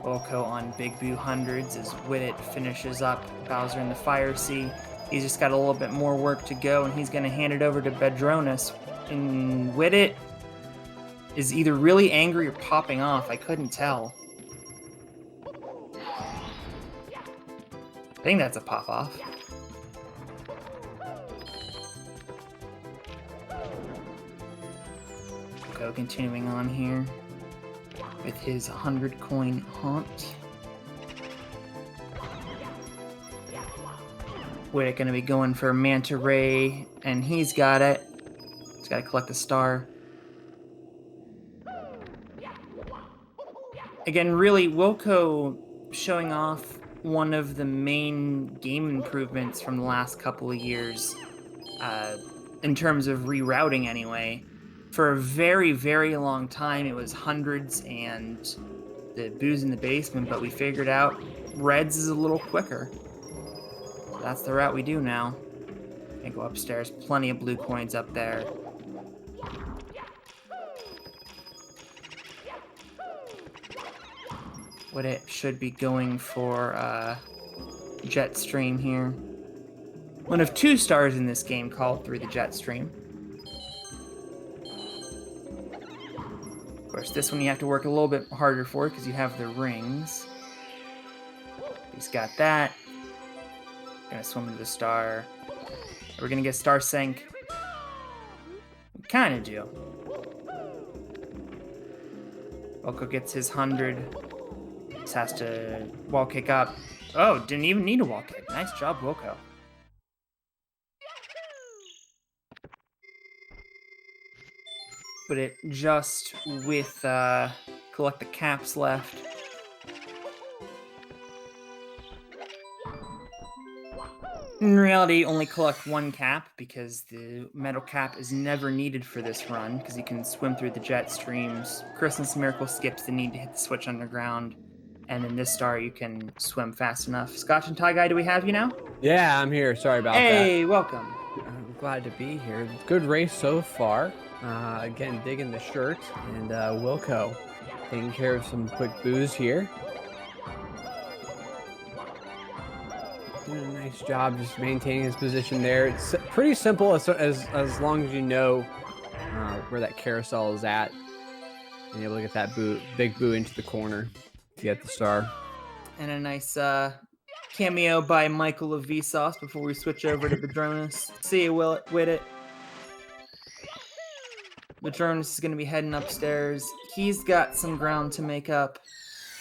Wilco on Big Boo hundreds as Whittet finishes up Bowser in the Fire Sea. He's just got a little bit more work to go, and he's going to hand it over to Bedronis. And Whittet is either really angry or popping off. I couldn't tell. I think that's a pop-off. Go continuing on here with his 100-coin haunt. We're going to be going for Manta Ray, and he's got it. He's got to collect the star. Again, really, Wilco showing off one of the main game improvements from the last couple of years, in terms of rerouting anyway. For a very, very long time, it was hundreds and the Boos in the basement, but we figured out Reds is a little quicker. So that's the route we do now. And go upstairs. Plenty of blue coins up there. What it should be going for jet stream here. One of 2 stars in this game called through the jet stream. Of course, this one you have to work a little bit harder for because you have the rings. He's got that. Gonna swim to the star. We're gonna get star sink. We kinda do. Wilco gets his 100. Just has to wall kick up. Oh, didn't even need a wall kick. Nice job, Wilco. But it just with collect the caps left. In reality, only collect 1 cap because the metal cap is never needed for this run because you can swim through the jet streams. Christmas Miracle skips the need to hit the switch underground. And in this star, you can swim fast enough. Scotch and Tie Guy, do we have you now? Yeah, I'm here. Sorry about that. Hey, welcome. I'm glad to be here. Good race so far. Again, digging the shirt. And Wilco taking care of some quick boos here. Doing a nice job just maintaining his position there. It's pretty simple as long as you know where that carousel is at. And able to get that big boo into the corner to get the star. And a nice cameo by Michael of Vsauce before we switch over to Bedronis. See you, Whittet. Bedronis is going to be heading upstairs. He's got some ground to make up.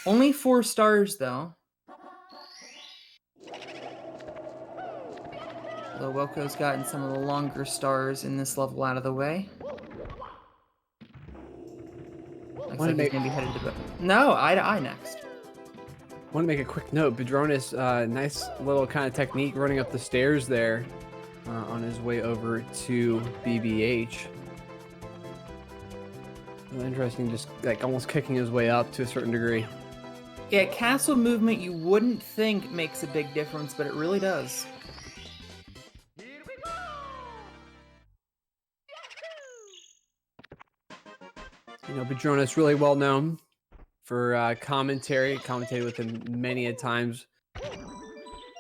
Only 4 stars, though. Although Wilco's gotten some of the longer stars in this level out of the way. Looks like he's going to be headed to... No, eye to eye next. I want to make a quick note. Bedronis, nice little kind of technique running up the stairs there on his way over to BBH. Really interesting, just like almost kicking his way up to a certain degree. Yeah, castle movement you wouldn't think makes a big difference, but it really does. You know, Bedronis really well known for commentary, commentated with him many a times.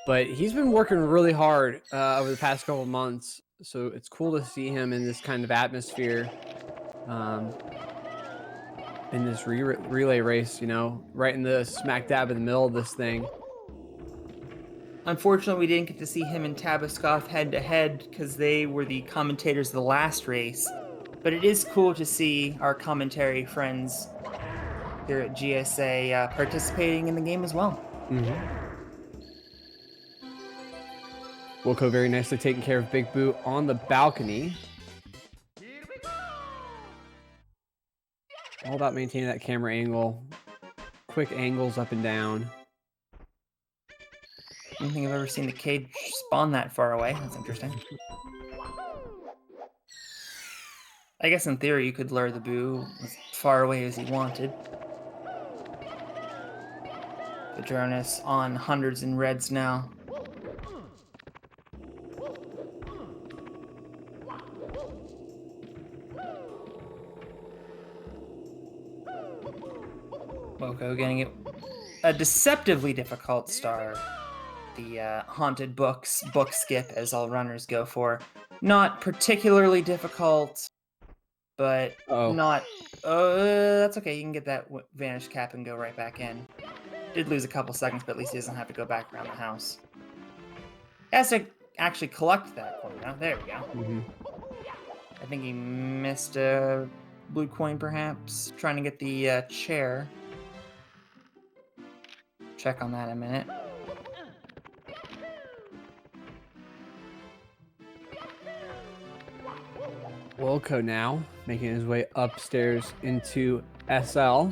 But he's been working really hard over the past couple of months, so it's cool to see him in this kind of atmosphere, in this relay race, you know, right in the smack dab in the middle of this thing. Unfortunately, we didn't get to see him and Tabascoff head-to-head because they were the commentators of the last race. But it is cool to see our commentary friends here at GSA participating in the game as well. Mm-hmm. Wilco very nicely taking care of Big Boo on the balcony. All about maintaining that camera angle. Quick angles up and down. I don't think I've ever seen the cage spawn that far away. That's interesting. I guess in theory you could lure the Boo as far away as you wanted. Padronis on hundreds and reds now. Wilco getting it a deceptively difficult star. The haunted book skip, as all runners go for. Not particularly difficult, but not... that's okay. You can get that vanish cap and go right back in. Did lose a couple seconds, but at least he doesn't have to go back around the house. He has to actually collect that coin now. There we go. I think he missed a blue coin, perhaps. Trying to get the chair. Check on that in a minute. Wilco now making his way upstairs into SL.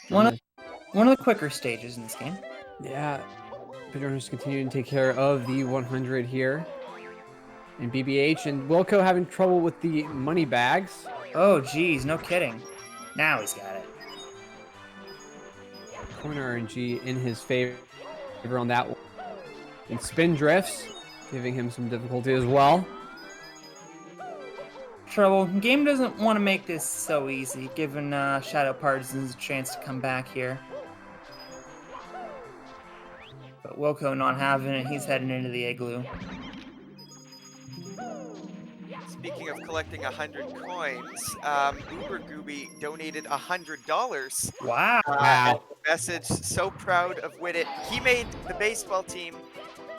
One of the quicker stages in this game. Yeah, Padronis continuing to take care of the 100 here in BBH, and Wilco having trouble with the money bags. Oh, geez, no kidding. Now he's got it. Corner RNG in his favor on that one. And spin drifts, giving him some difficulty as well. Trouble. Game doesn't want to make this so easy, giving Shadow Partisans a chance to come back here. But Wilco not having it, he's heading into the igloo. Speaking of collecting 100 coins, Uber Gooby donated $100. Wow. Wow. Message, so proud of Whittit. He made the baseball team.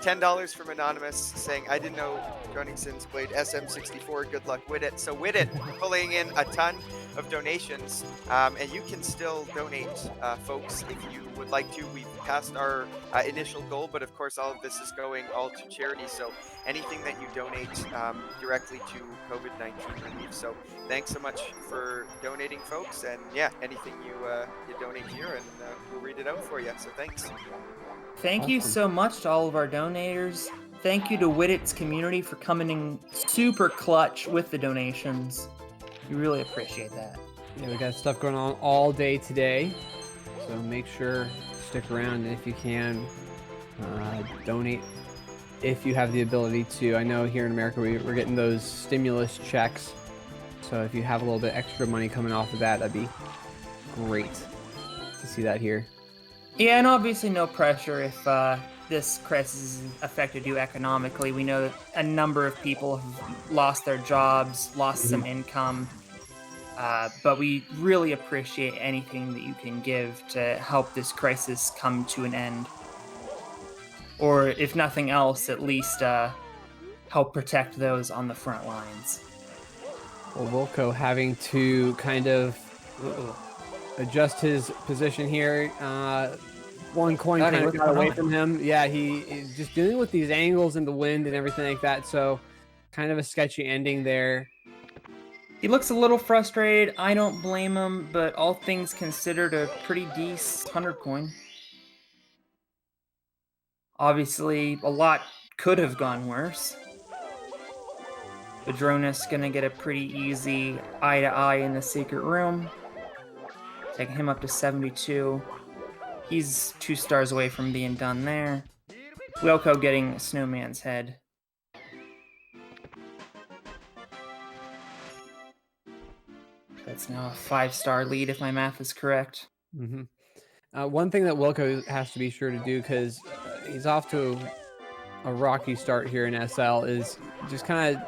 $10 from Anonymous saying, I didn't know Joining Sins played SM64. Good luck, Whittit. So Whittit pulling in a ton of donations. And you can still donate, folks, if you would like to. We've passed our initial goal, but of course all of this is going all to charity. So anything that you donate directly to COVID-19 relief. So thanks so much for donating, folks. And yeah, anything you donate here, and we'll read it out for you. So thanks. Thank you so much to all of our donators. Thank you to Whittit's community for coming in super clutch with the donations. We really appreciate that. Yeah, we got stuff going on all day today, so make sure to stick around, and if you can, donate if you have the ability to. I know here in America we're getting those stimulus checks, so if you have a little bit extra money coming off of that, that'd be great to see that here. Yeah, and obviously no pressure if this crisis has affected you economically. We know that a number of people have lost their jobs, lost some income, but we really appreciate anything that you can give to help this crisis come to an end. Or if nothing else, at least help protect those on the front lines. Well, Wilco having to kind of adjust his position here. One coin kind of got away from him. Yeah, he is just dealing with these angles and the wind and everything like that. So kind of a sketchy ending there. He looks a little frustrated. I don't blame him, but all things considered, a pretty decent 100 coin. Obviously, a lot could have gone worse. Padronis gonna get a pretty easy eye-to-eye in the secret room. Taking him up to 72. He's 2 stars away from being done there. Wilco getting Snowman's head. That's now a 5-star lead if my math is correct. One thing that Wilco has to be sure to do, because he's off to a rocky start here in SL, is just kind of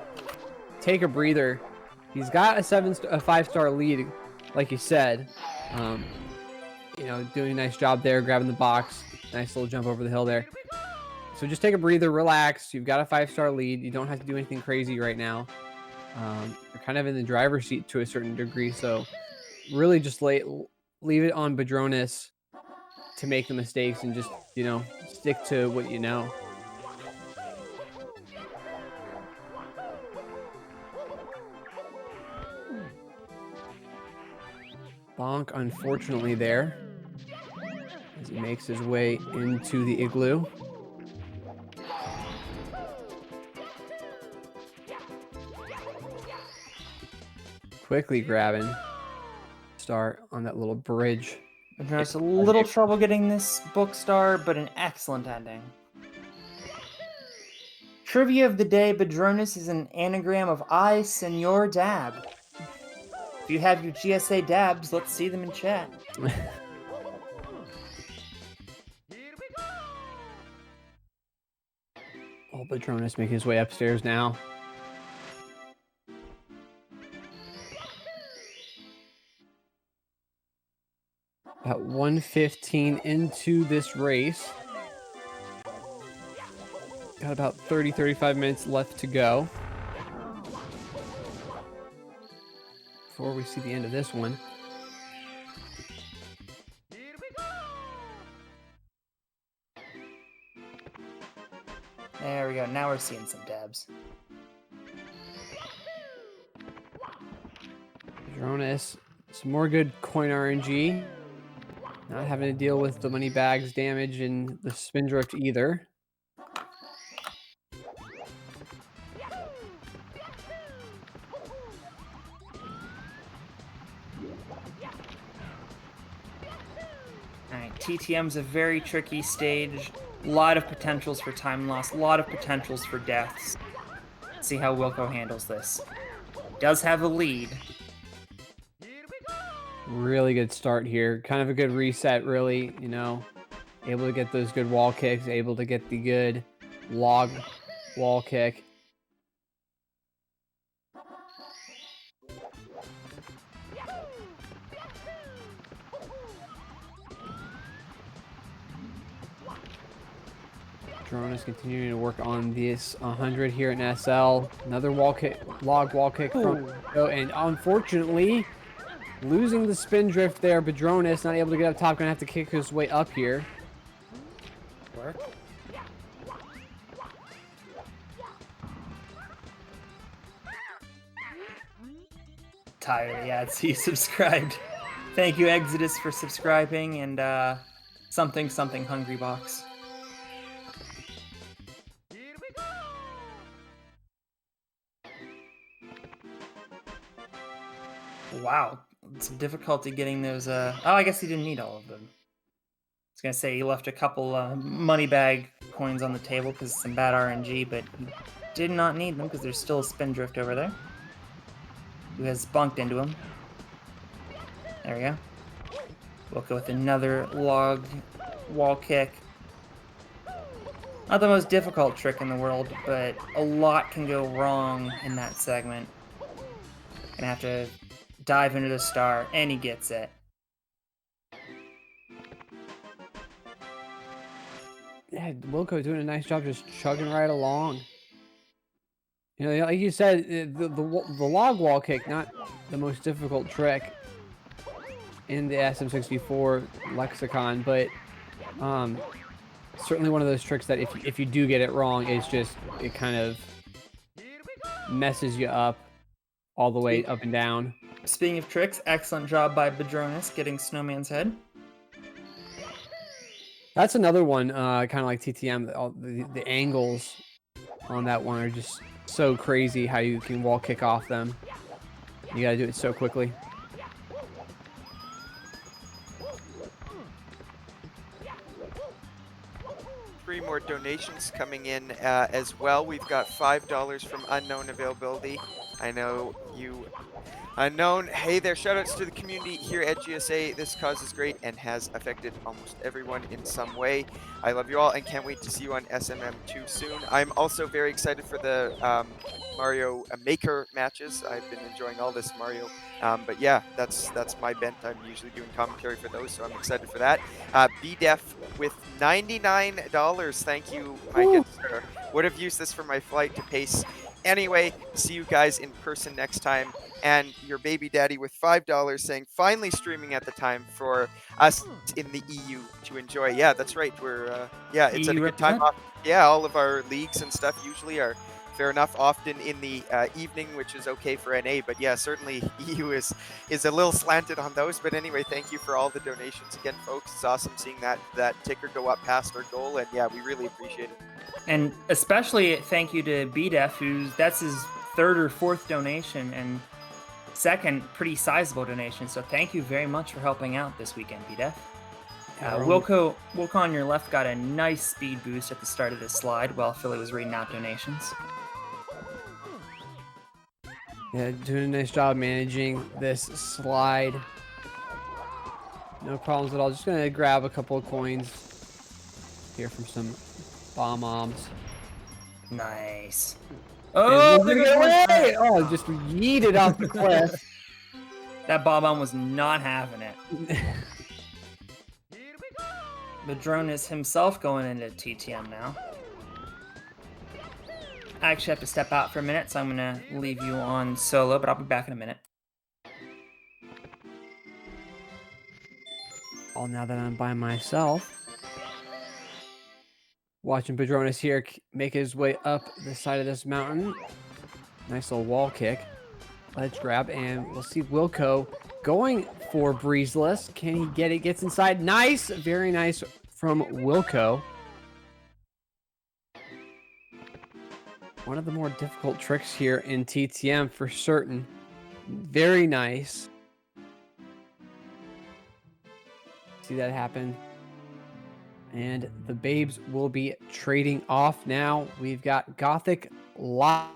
take a breather. He's got a 5-star lead, like you said. You know, doing a nice job there, grabbing the box. Nice little jump over the hill there. So just take a breather, relax. You've got a 5-star lead. You don't have to do anything crazy right now. You're kind of in the driver's seat to a certain degree. So really just leave it on Padronis to make the mistakes and just, you know, stick to what you know. Bonk, unfortunately, there as he makes his way into the igloo. Quickly grabbing start on that little bridge. There's a little trouble getting this book star, but an excellent ending. Trivia of the day, Badronus is an anagram of I, Senor Dab. If you have your GSA dabs, let's see them in chat. Old Badronus making his way upstairs now. About 1:15 into this race. Got about 35 minutes left to go before we see the end of this one. There we go. Now we're seeing some dabs. Badronus, some more good coin RNG. Not having to deal with the money bags damage and the spindrift either. Alright, TTM's a very tricky stage. A lot of potentials for time loss, a lot of potentials for deaths. Let's see how Wilco handles this. Does have a lead. Really good start here. Kind of a good reset, really, you know. Able to get those good wall kicks, able to get the good log wall kick. Drone is continuing to work on this 100 here in SL. Another wall kick, log wall kick from and unfortunately losing the spin drift there. Badronus not able to get up top, gonna have to kick his way up here. Work. Tyler, yeah, he subscribed. Thank you, Exodus, for subscribing, and something hungry box. Wow, some difficulty getting those. Oh, I guess he didn't need all of them. I was gonna say he left a couple money bag coins on the table because some bad RNG, but he did not need them because there's still a spindrift over there who has bunked into him. There we go. We'll go with another log wall kick. Not the most difficult trick in the world, but a lot can go wrong in that segment. Gonna have to dive into the star, and he gets it. Yeah, Wilco doing a nice job just chugging right along. You know, like you said, the log wall kick, not the most difficult trick in the SM64 lexicon, but certainly one of those tricks that if you do get it wrong, it kind of messes you up all the way up and down. Speaking of tricks, excellent job by Badronus getting Snowman's head. That's another one, kind of like TTM. The angles on that one are just so crazy how you can wall kick off them. You gotta do it so quickly. Three more donations coming in as well. We've got $5 from unknown availability. I know you unknown. Hey there, shoutouts to the community here at GSA. This cause is great and has affected almost everyone in some way. I love you all and can't wait to see you on SMM2 soon. I'm also very excited for the Mario Maker matches. I've been enjoying all this Mario. But yeah, that's my bent. I'm usually doing commentary for those, so I'm excited for that. BDEF with $99. Thank you, my good sir. Would have used this for my flight to Pace Anyway, see you guys in person next time. And your baby daddy with $5 saying, finally streaming at the time for us in the EU to enjoy. Yeah, that's right. We're, yeah, it's at a EU good time represent. off. Yeah, all of our leagues and stuff usually are fair enough, often in the evening, which is okay for NA. But yeah, certainly EU is a little slanted on those. But anyway, thank you for all the donations again, folks. It's awesome seeing that ticker go up past our goal. And yeah, we really appreciate it. And especially thank you to BDEF, that's his third or fourth donation, and second pretty sizable donation. So thank you very much for helping out this weekend, BDEF. Wilco on your left got a nice speed boost at the start of this slide while Philly was reading out donations. Yeah, doing a nice job managing this slide. No problems at all. Just gonna grab a couple of coins here from some bomb-oms. Nice. Oh, Oh, get away! Oh, just yeeted off the cliff. That bomb was not having it. The drone is himself going into TTM now. I actually have to step out for a minute, so I'm gonna leave you on solo, but I'll be back in a minute. All now that I'm by myself. Watching Padronis here make his way up the side of this mountain. Nice little wall kick. Ledge grab, and we'll see Wilco going for Breezeless. Can he get it? Gets inside. Nice! Very nice from Wilco. One of the more difficult tricks here in TTM for certain. Very nice. See that happen. And the babes will be trading off now. We've got Gothic live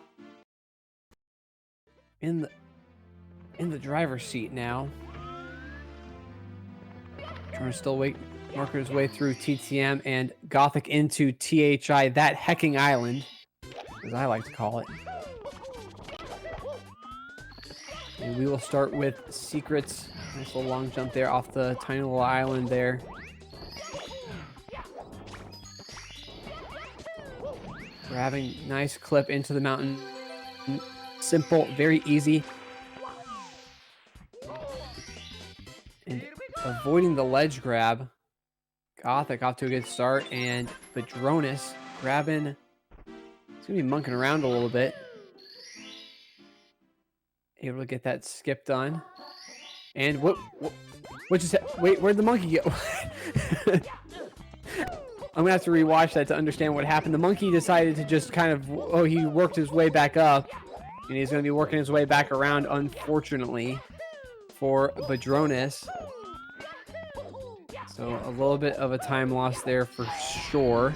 in the driver's seat now. Trying to still working his way through TTM, and Gothic into THI, that hecking island, as I like to call it. And we will start with Secrets. Nice little long jump there off the tiny little island there. Grabbing nice clip into the mountain. Simple, very easy. And avoiding the ledge grab. Gothic off to a good start, and Padronis grabbing. He's gonna be monkeying around a little bit. Able to get that skip done. And what just wait, where'd the monkey go? I'm gonna have to rewatch that to understand what happened. The monkey decided to just kind of, he worked his way back up, and he's gonna be working his way back around, unfortunately, for Padronis. So a little bit of a time loss there for sure.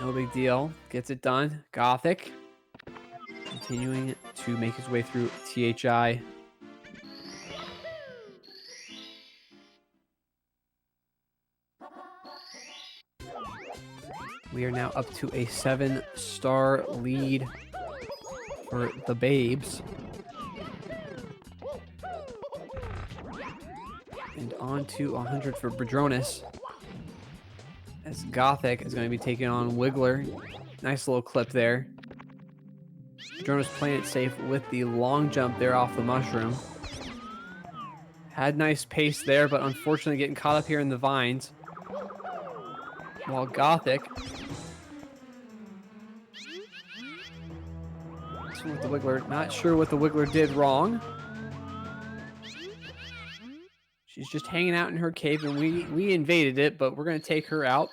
No big deal. Gets it done. Gothic continuing to make his way through THI. We are now up to a 7-star lead for the babes. And on to 100 for Padronis. As Gothic is going to be taking on Wiggler. Nice little clip there. Padronis playing it safe with the long jump there off the mushroom. Had nice pace there, but unfortunately getting caught up here in the vines. While Gothic with the Wiggler, not sure what the Wiggler did wrong. She's just hanging out in her cave, and we invaded it, but we're going to take her out.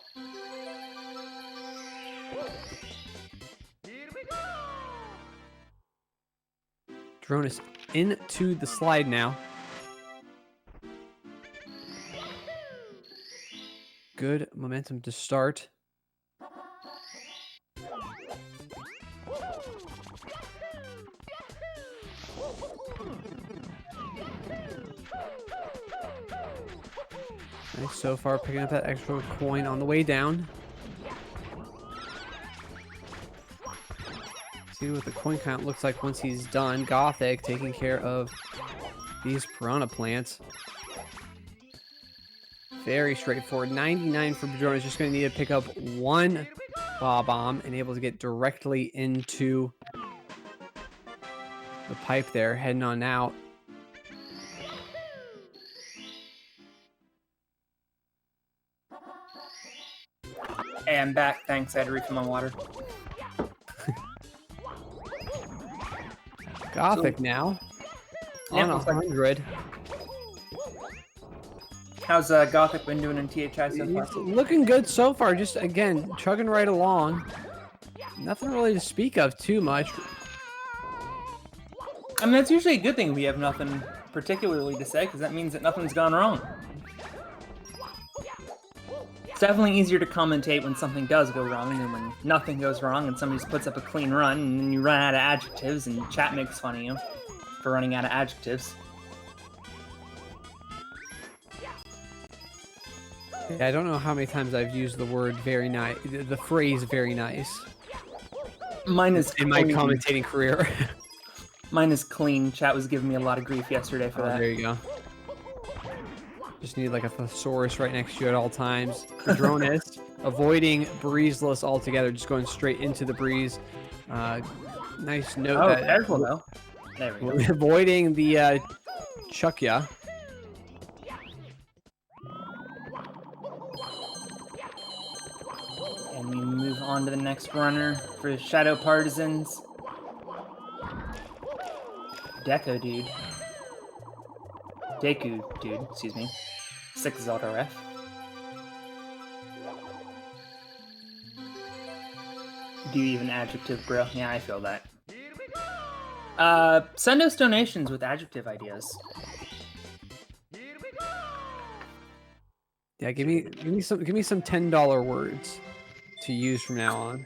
Padronis into the slide now. Good momentum to start. Nice so far, picking up that extra coin on the way down. See what the coin count looks like once he's done. Gothic taking care of these piranha plants. very straightforward. 99 for Badronis. Just going to need to pick up one bomb and able to get directly into the pipe there, heading on out. Hey, I'm back. Thanks. I had to refill my water. Gothic now. On 100. How's Gothic been doing in THI so far? He's looking good so far. Just, again, chugging right along. Nothing really to speak of too much. I mean, that's usually a good thing we have nothing particularly to say, because that means that nothing's gone wrong. It's definitely easier to commentate when something does go wrong than when nothing goes wrong and somebody just puts up a clean run and then you run out of adjectives and chat makes fun of you for running out of adjectives. Yeah, I don't know how many times I've used the word very nice, the phrase very nice. Mine is in my commentating career. Mine is clean. Chat was giving me a lot of grief yesterday for that. There you go. Just need like a thesaurus right next to you at all times. Padronis, avoiding breezeless altogether, just going straight into the breeze. Nice note. Oh, careful though. There we go. Avoiding the Chukya. And we move on to the next runner for Shadow Partisans. Deku dude, excuse me. 6 is auto ref. Do you even adjective, bro? Yeah, I feel that. Send us donations with adjective ideas. Yeah, give me some $10 words to use from now on.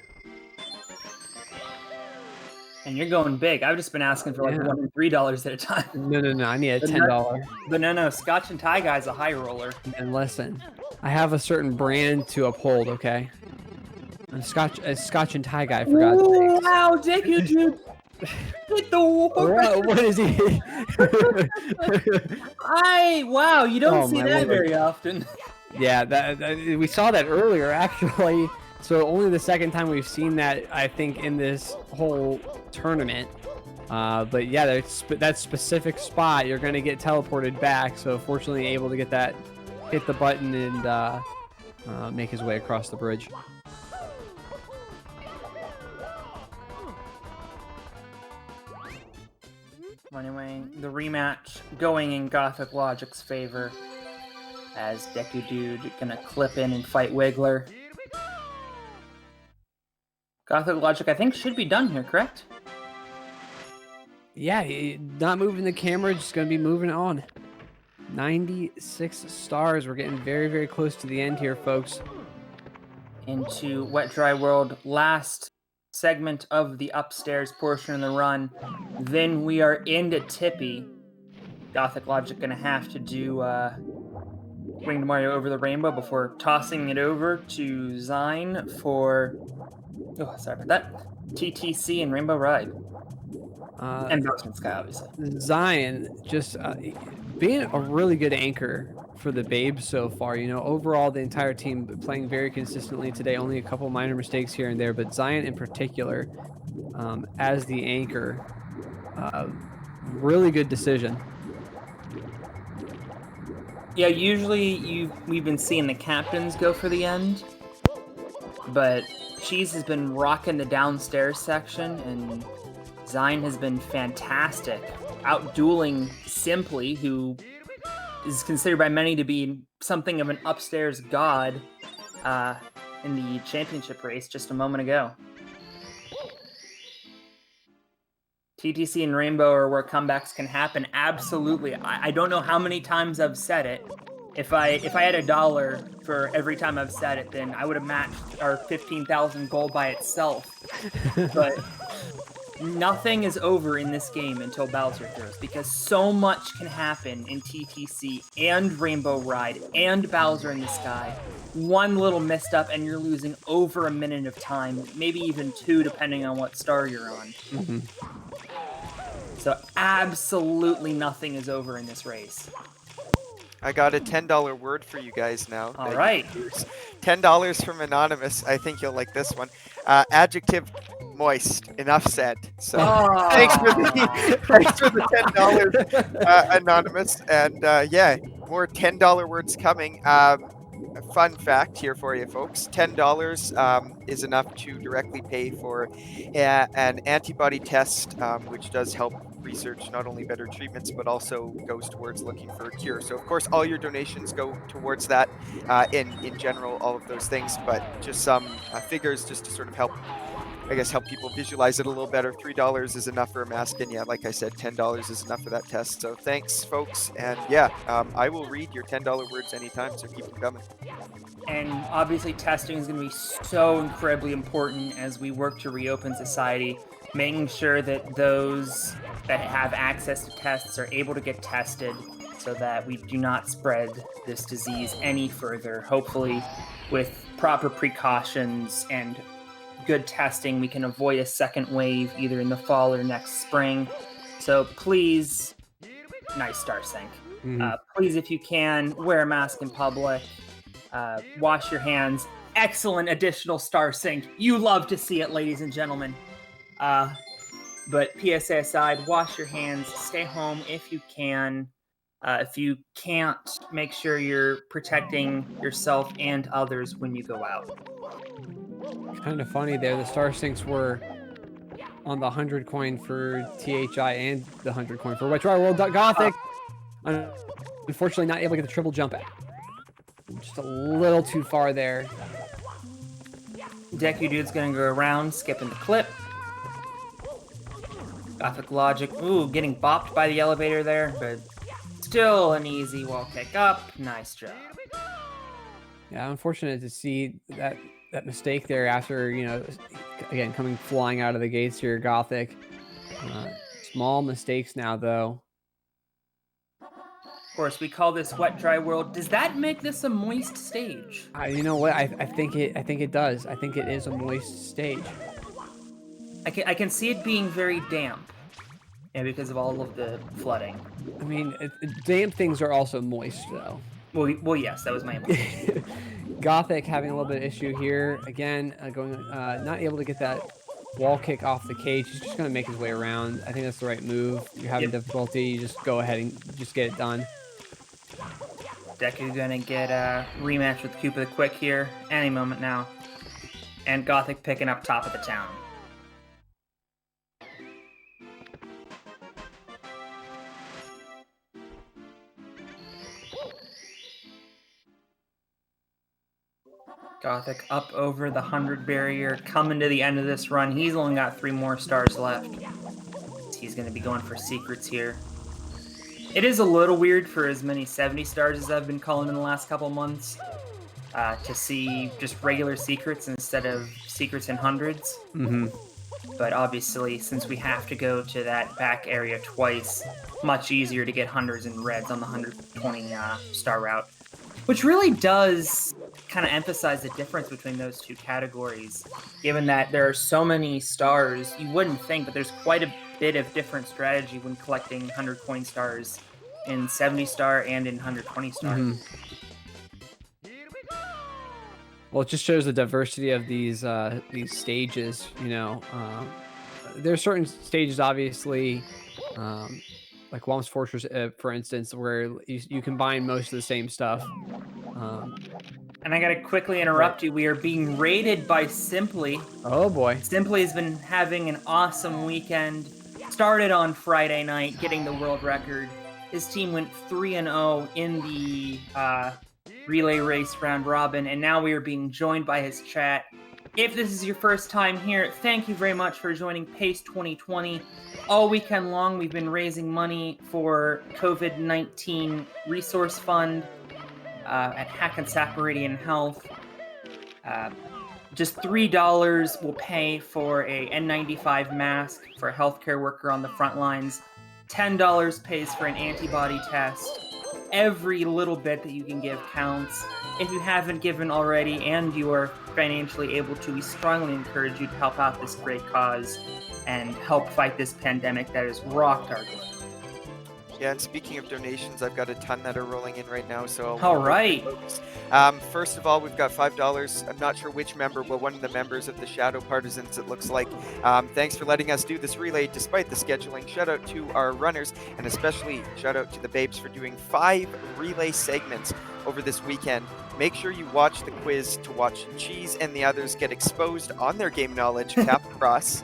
And you're going big. I've just been asking for like $1 and $3 at a time. No. I need a $10. But no. Scotch and Tie Guy's a high roller. And listen, I have a certain brand to uphold. Okay, I'm a Scotch and Tie Guy. For God's sake. Wow, Deku dude. Hit the wall. What is he? Wow, you don't see that very often. Yeah, that we saw that earlier actually. So only the second time we've seen that, I think, in this whole tournament. But yeah, that specific spot, you're going to get teleported back. So fortunately able to get that, hit the button and make his way across the bridge. Anyway, the rematch going in Gothic Logic's favor, as Deku Dude gonna clip in and fight Wiggler. Gothic Logic, I think, should be done here, correct? Yeah, not moving the camera, just going to be moving on. 96 stars. We're getting very, very close to the end here, folks. Into Wet Dry World, last segment of the upstairs portion of the run. Then we are into Tippy. Gothic Logic going to have to do Ring Mario Over the Rainbow before tossing it over to Zine for... Oh, sorry about that. TTC and Rainbow Ride. And Bowser Sky, obviously. Zion just being a really good anchor for the Babes so far. You know, overall, the entire team playing very consistently today. Only a couple minor mistakes here and there, but Zion in particular, as the anchor, really good decision. Yeah, usually we've been seeing the captains go for the end, but Cheese has been rocking the downstairs section, and Zine has been fantastic, out-dueling Simply, who is considered by many to be something of an upstairs god in the championship race just a moment ago. TTC and Rainbow are where comebacks can happen. Absolutely. I don't know how many times I've said it. If I had $1 for every time I've said it, then I would have matched our 15,000 goal by itself. But nothing is over in this game until Bowser throws, because so much can happen in TTC and Rainbow Ride and Bowser in the Sky. One little misstep and you're losing over a minute of time, maybe even 2 depending on what star you're on. Mm-hmm. So absolutely nothing is over in this race. I got a $10 word for you guys now. All right. $10 from Anonymous. I think you'll like this one. Adjective moist. Enough said. So thanks for the $10, Anonymous. And yeah, more $10 words coming. A fun fact here for you folks. $10 is enough to directly pay for an antibody test, which does help research not only better treatments, but also goes towards looking for a cure. So of course, all your donations go towards that in general, all of those things, but just some figures just to sort of help, I guess, help people visualize it a little better. $3 is enough for a mask, and yeah, like I said, $10 is enough for that test. So thanks, folks, and yeah, I will read your $10 words anytime, so keep them coming. And obviously testing is going to be so incredibly important as we work to reopen society, making sure that those that have access to tests are able to get tested so that we do not spread this disease any further. Hopefully, with proper precautions and good testing, we can avoid a second wave either in the fall or next spring. So please, nice Star Sync. Please, if you can, wear a mask in public. Wash your hands. Excellent additional Star Sync. You love to see it, ladies and gentlemen. But PSA aside, wash your hands. Stay home if you can. If you can't, make sure you're protecting yourself and others when you go out. Kind of funny there. The Star Syncs were on the 100 coin for THI and the 100 coin for Wet Dry World. Gothic, unfortunately, not able to get the triple jump. Just a little too far there. Deku Dude's gonna go around, skipping the clip. Gothic Logic, ooh, getting bopped by the elevator there, but still an easy wall kick up. Nice job. Yeah, unfortunate to see that mistake there after, you know, again, coming flying out of the gates here, Gothic. Small mistakes now, though. Of course, we call this Wet Dry World. Does that make this a moist stage? You know what? I think it does. I think it is a moist stage. I can see it being very damp, yeah, because of all of the flooding. I mean, damp things are also moist, though. Well, yes, that was my implication. Gothic having a little bit of issue here again, not able to get that wall kick off the cage. He's just going to make his way around. I think that's the right move. You're having difficulty, you just go ahead and just get it done. Deku gonna get a rematch with Koopa the Quick here any moment now, and Gothic picking up top of the town. Gothic up over the 100 barrier, coming to the end of this run. He's only got 3 more stars left. He's going to be going for secrets here. It is a little weird for as many 70 stars as I've been calling in the last couple months to see just regular secrets instead of secrets in hundreds. But obviously, since we have to go to that back area twice, much easier to get hundreds and reds on the 120 star route. Which really does kind of emphasize the difference between those two categories, given that there are so many stars. You wouldn't think, but there's quite a bit of different strategy when collecting 100 coin stars in 70 star and in 120 star. Well, it just shows the diversity of these stages. You know, there are certain stages, obviously, like Wom's Fortress, for instance, where you combine most of the same stuff. And I gotta quickly interrupt you. We are being raided by Simply. Oh boy. Simply has been having an awesome weekend. Started on Friday night, getting the world record. His team went 3-0 in the relay race round robin, and now we are being joined by his chat. If this is your first time here, thank you very much for joining PACE 2020. All weekend long, we've been raising money for COVID-19 Resource Fund at Hackensack Meridian Health. Just $3 will pay for a N95 mask for a healthcare worker on the front lines. $10 pays for an antibody test. Every little bit that you can give counts. If you haven't given already and you are financially able to, we strongly encourage you to help out this great cause and help fight this pandemic that has rocked our globe. Yeah, and speaking of donations, I've got a ton that are rolling in right now. So All right. First of all, we've got $5. I'm not sure which member, but one of the members of the Shadow Partisans, it looks like. Thanks for letting us do this relay despite the scheduling. Shout out to our runners, and especially shout out to the babes for doing 5 relay segments over this weekend. Make sure you watch the quiz to watch Cheese and the others get exposed on their game knowledge. Cap across.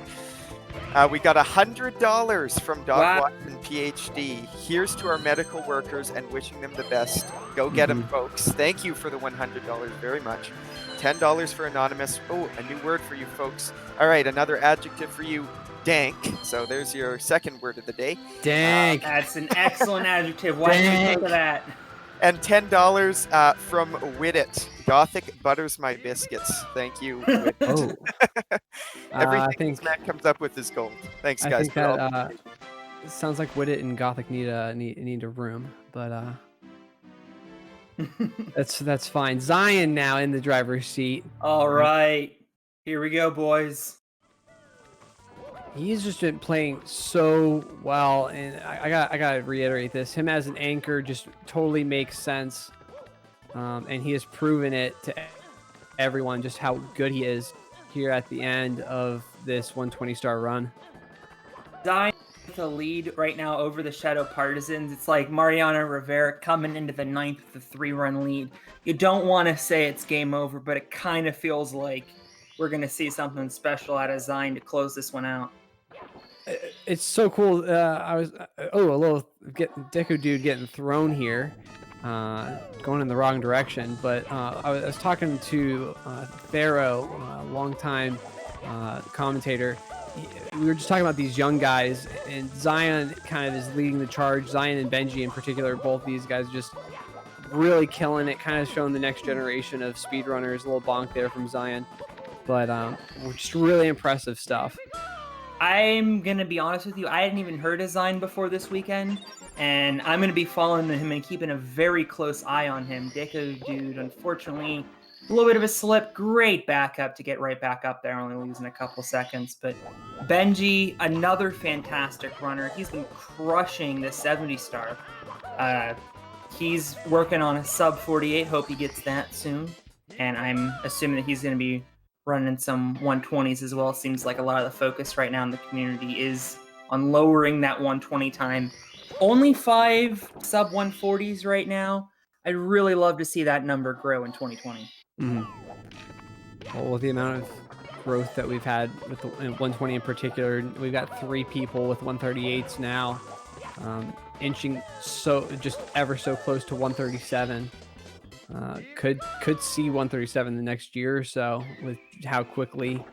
We got $100 from Doc Watson, PhD. Here's to our medical workers and wishing them the best. Go get them, folks. Thank you for the $100 very much. $10 for Anonymous. Oh, a new word for you folks. All right, another adjective for you, dank. So there's your second word of the day. Dank. That's an excellent adjective. Why didn't you think of that? And $10 from Widit. Gothic butters my biscuits. Thank you, Widit. Oh. Everything this man comes up with is gold. Thanks, guys. I think that it sounds like Widit and Gothic need a room, but that's fine. Zion now in the driver's seat. All right, here we go, boys. He's just been playing so well, and I gotta reiterate this. Him as an anchor just totally makes sense, and he has proven it to everyone just how good he is here at the end of this 120-star run. Zion with the lead right now over the Shadow Partisans. It's like Mariano Rivera coming into the 9th with a 3-run lead. You don't want to say it's game over, but it kind of feels like we're going to see something special out of Zion to close this one out. It's so cool. A little Deku dude getting thrown here, going in the wrong direction. But I was talking to Pharaoh, a longtime commentator. We were just talking about these young guys, and Zion kind of is leading the charge. Zion and Benji in particular, both these guys just really killing it, kind of showing the next generation of speedrunners. A little bonk there from Zion, but just really impressive stuff. I'm going to be honest with you. I hadn't even heard of Zion before this weekend, and I'm going to be following him and keeping a very close eye on him. Deku dude, unfortunately, a little bit of a slip. Great backup to get right back up there, only losing a couple seconds. But Benji, another fantastic runner. He's been crushing the 70-star. He's working on a sub 48. Hope he gets that soon. And I'm assuming that he's going to be running some 120s as well. Seems like a lot of the focus right now in the community is on lowering that 120 time. Only 5 sub 140s right now. I'd really love to see that number grow in 2020. Well, with the amount of growth that we've had with the 120 in particular, we've got 3 people with 138s now, inching just ever so close to 137. Could see 137 the next year or so with how quickly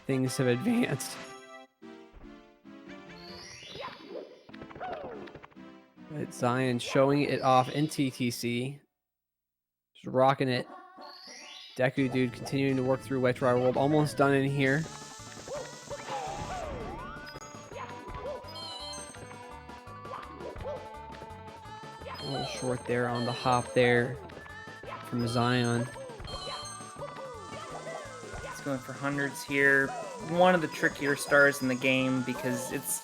things have advanced. But Zion showing it off in TTC, just rocking it. Deku dude continuing to work through Wet Dry World, almost done in here. A little short there on the hop there from Zion. He's going for hundreds here. One of the trickier stars in the game because it's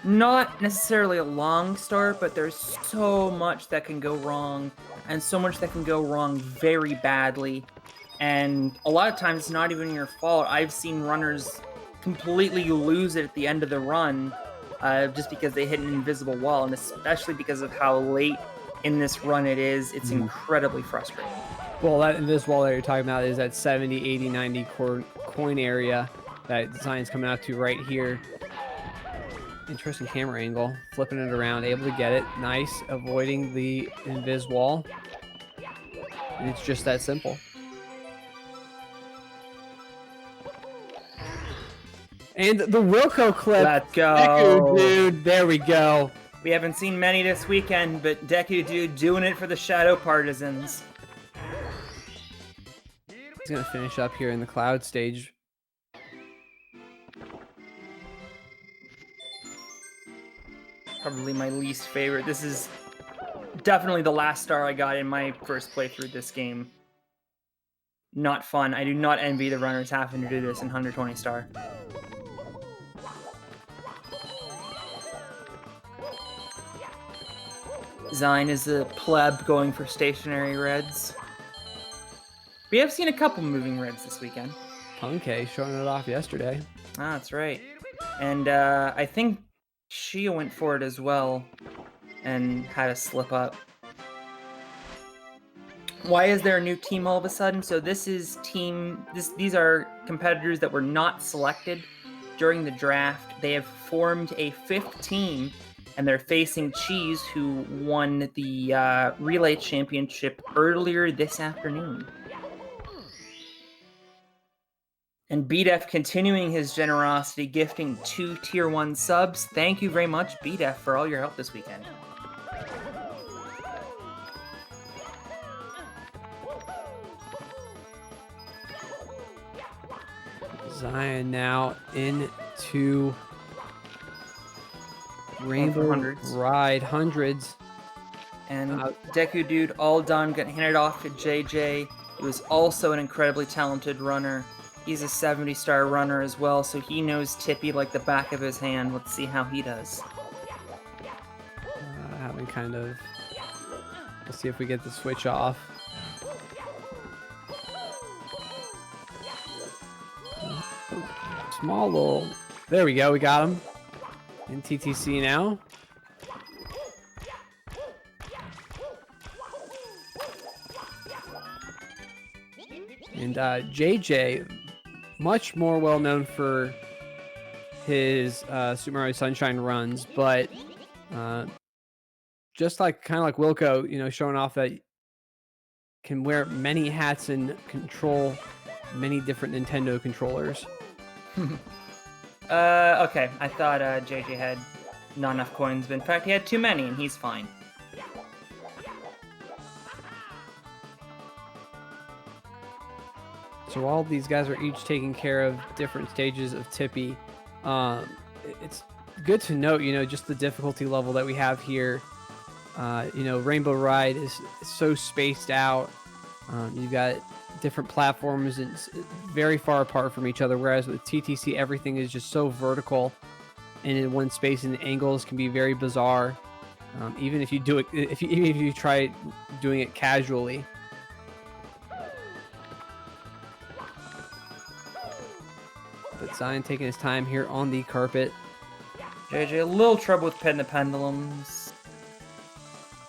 not necessarily a long start, but there's so much that can go wrong and so much that can go wrong very badly. And a lot of times it's not even your fault. I've seen runners completely lose it at the end of the run just because they hit an invisible wall, and especially because of how late in this run it is. It's incredibly frustrating. Well, this wall that you're talking about is that 70, 80, 90 coin area that Zion's coming out to right here. Interesting camera angle, flipping it around, able to get it. Nice, avoiding the invis wall. And it's just that simple. And the Wilco clip. Let's go. Deku, dude, there we go. We haven't seen many this weekend, but Deku dude doing it for the Shadow Partisans. He's going to finish up here in the cloud stage. Probably my least favorite. This is definitely the last star I got in my first playthrough this game. Not fun. I do not envy the runners having to do this in 120 star. Zine is a pleb going for stationary reds. We have seen a couple moving reds this weekend. Punkay showing it off yesterday. Ah, that's right. And I think Shia went for it as well and had a slip up. Why is there a new team all of a sudden? So this is these are competitors that were not selected during the draft. They have formed a 5th team, and they're facing Cheese, who won the relay championship earlier this afternoon. And BDEF continuing his generosity, gifting 2 Tier 1 subs. Thank you very much, BDEF, for all your help this weekend. Zion now into Rainbow hundreds. Ride hundreds. And Deku Dude all done, getting handed off to JJ. He was also an incredibly talented runner. He's a 70-star runner as well, so he knows Tippy like the back of his hand. Let's see how he does. Having kind of... We'll see if we get the switch off. Small little... There we go, we got him. In TTC now. And JJ, much more well known for his Super Mario Sunshine runs, but just like kind of like Wilco, you know, showing off that can wear many hats and control many different Nintendo controllers. Okay, I thought JJ had not enough coins, but in fact he had too many, and he's fine. So all these guys are each taking care of different stages of Tippy. It's good to note, you know, just the difficulty level that we have here. You know, Rainbow Ride is so spaced out. You've got different platforms and it's very far apart from each other, whereas with TTC everything is just so vertical and in one space, and the angles can be very bizarre. Even if you do it, even if you try doing it casually. But Zion taking his time here on the carpet. JJ, a little trouble with the pendulums.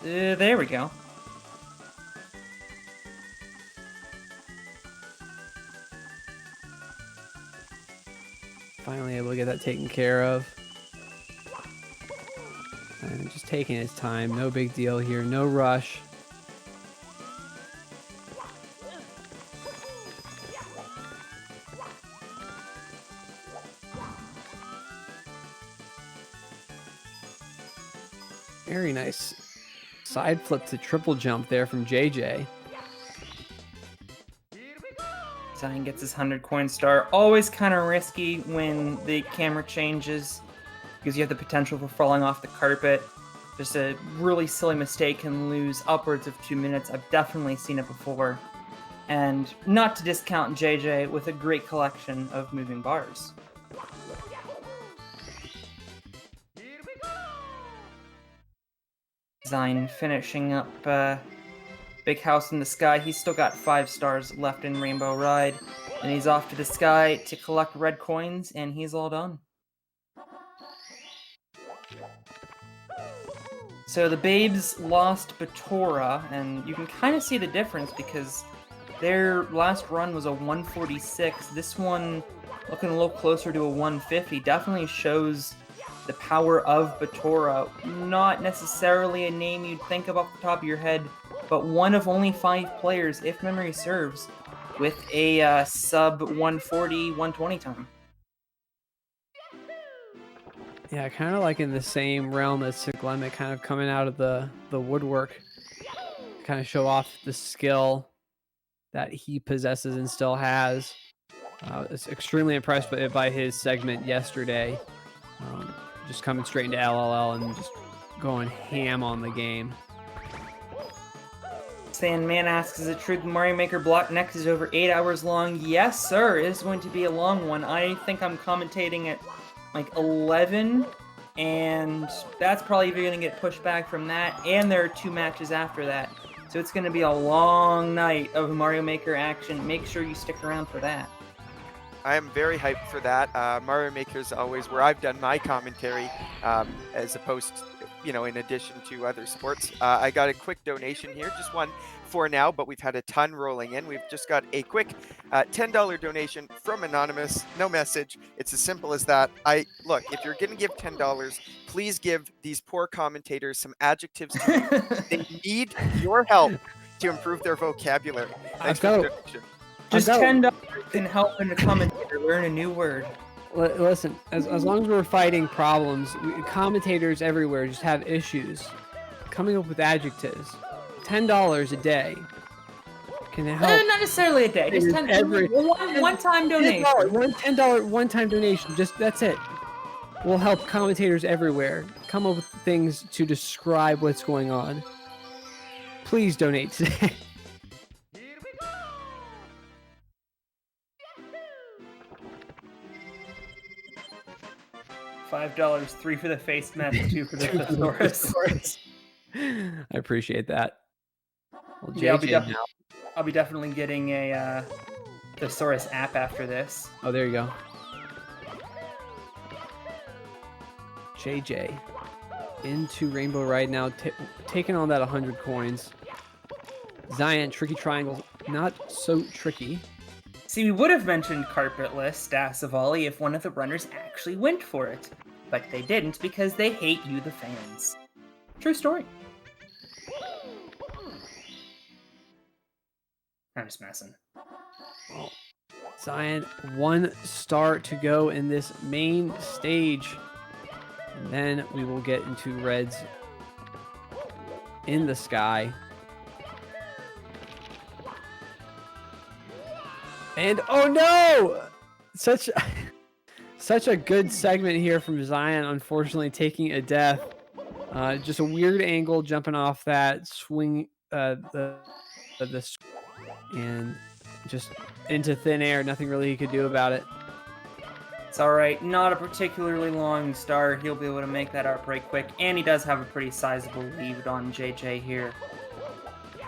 There we go. Finally able to get that taken care of. And just taking his time, no big deal here, no rush. Very nice side flip to triple jump there from JJ. Zion gets his 100 coin star. Always kind of risky when the camera changes because you have the potential for falling off the carpet. Just a really silly mistake can lose upwards of 2 minutes. I've definitely seen it before. And not to discount JJ with a great collection of moving bars. Zion finishing up Big House in the Sky. He's still got 5 stars left in Rainbow Ride. And he's off to the sky to collect red coins, and he's all done. So the Babes lost Batora, and you can kind of see the difference because their last run was a 146. This one, looking a little closer to a 150, definitely shows the power of Batora. Not necessarily a name you'd think of off the top of your head, but one of only 5 players, if memory serves, with a sub 140, 120 time. Yeah, kind of like in the same realm as Siglemit, kind of coming out of the woodwork, kind of show off the skill that he possesses and still has. I was extremely impressed by his segment yesterday. Just coming straight into LLL and just going ham on the game. Sandman asks, is it true the Mario Maker block next is over 8 hours long? Yes, sir. It is going to be a long one. I think I'm commentating at like 11 and that's probably going to get pushed back from that, and there are 2 matches after that. So it's going to be a long night of Mario Maker action. Make sure you stick around for that. I am very hyped for that. Mario Maker is always where I've done my commentary, as opposed to, in addition to other sports. I got a quick donation here, just one for now, but we've had a ton rolling in. We've just got a quick $10 donation from Anonymous. No message. It's as simple as that. Look, if you're going to give $10, please give these poor commentators some adjectives to use. They need your help to improve their vocabulary. Thanks for the donation. Just $10 can help in a commentator learn a new word. Listen, as long as we're fighting problems, commentators everywhere just have issues coming up with adjectives. $10 a day can help. Not necessarily a day, just one-time donation. $10 one-time donation. Just that's it. Will help commentators everywhere come up with things to describe what's going on. Please donate today. $5, 3 for the face mask, 2 for the thesaurus. I appreciate that. Well, yeah, I'll be definitely getting a thesaurus app after this. Oh, there you go. JJ into Rainbow Ride now, taking on that 100 coins. Zion, tricky triangle, not so tricky. See, we would have mentioned carpetless Savali if one of the runners actually went for it, but they didn't because they hate you, the fans. True story. I'm just messing. Well, Zion, 1 star to go in this main stage. And then we will get into Red's in the sky. And oh no! Such a good segment here from Zion, unfortunately taking a death. Just a weird angle jumping off that swing, and just into thin air. Nothing really he could do about it. It's alright, not a particularly long star. He'll be able to make that up right quick, and he does have a pretty sizable lead on JJ here.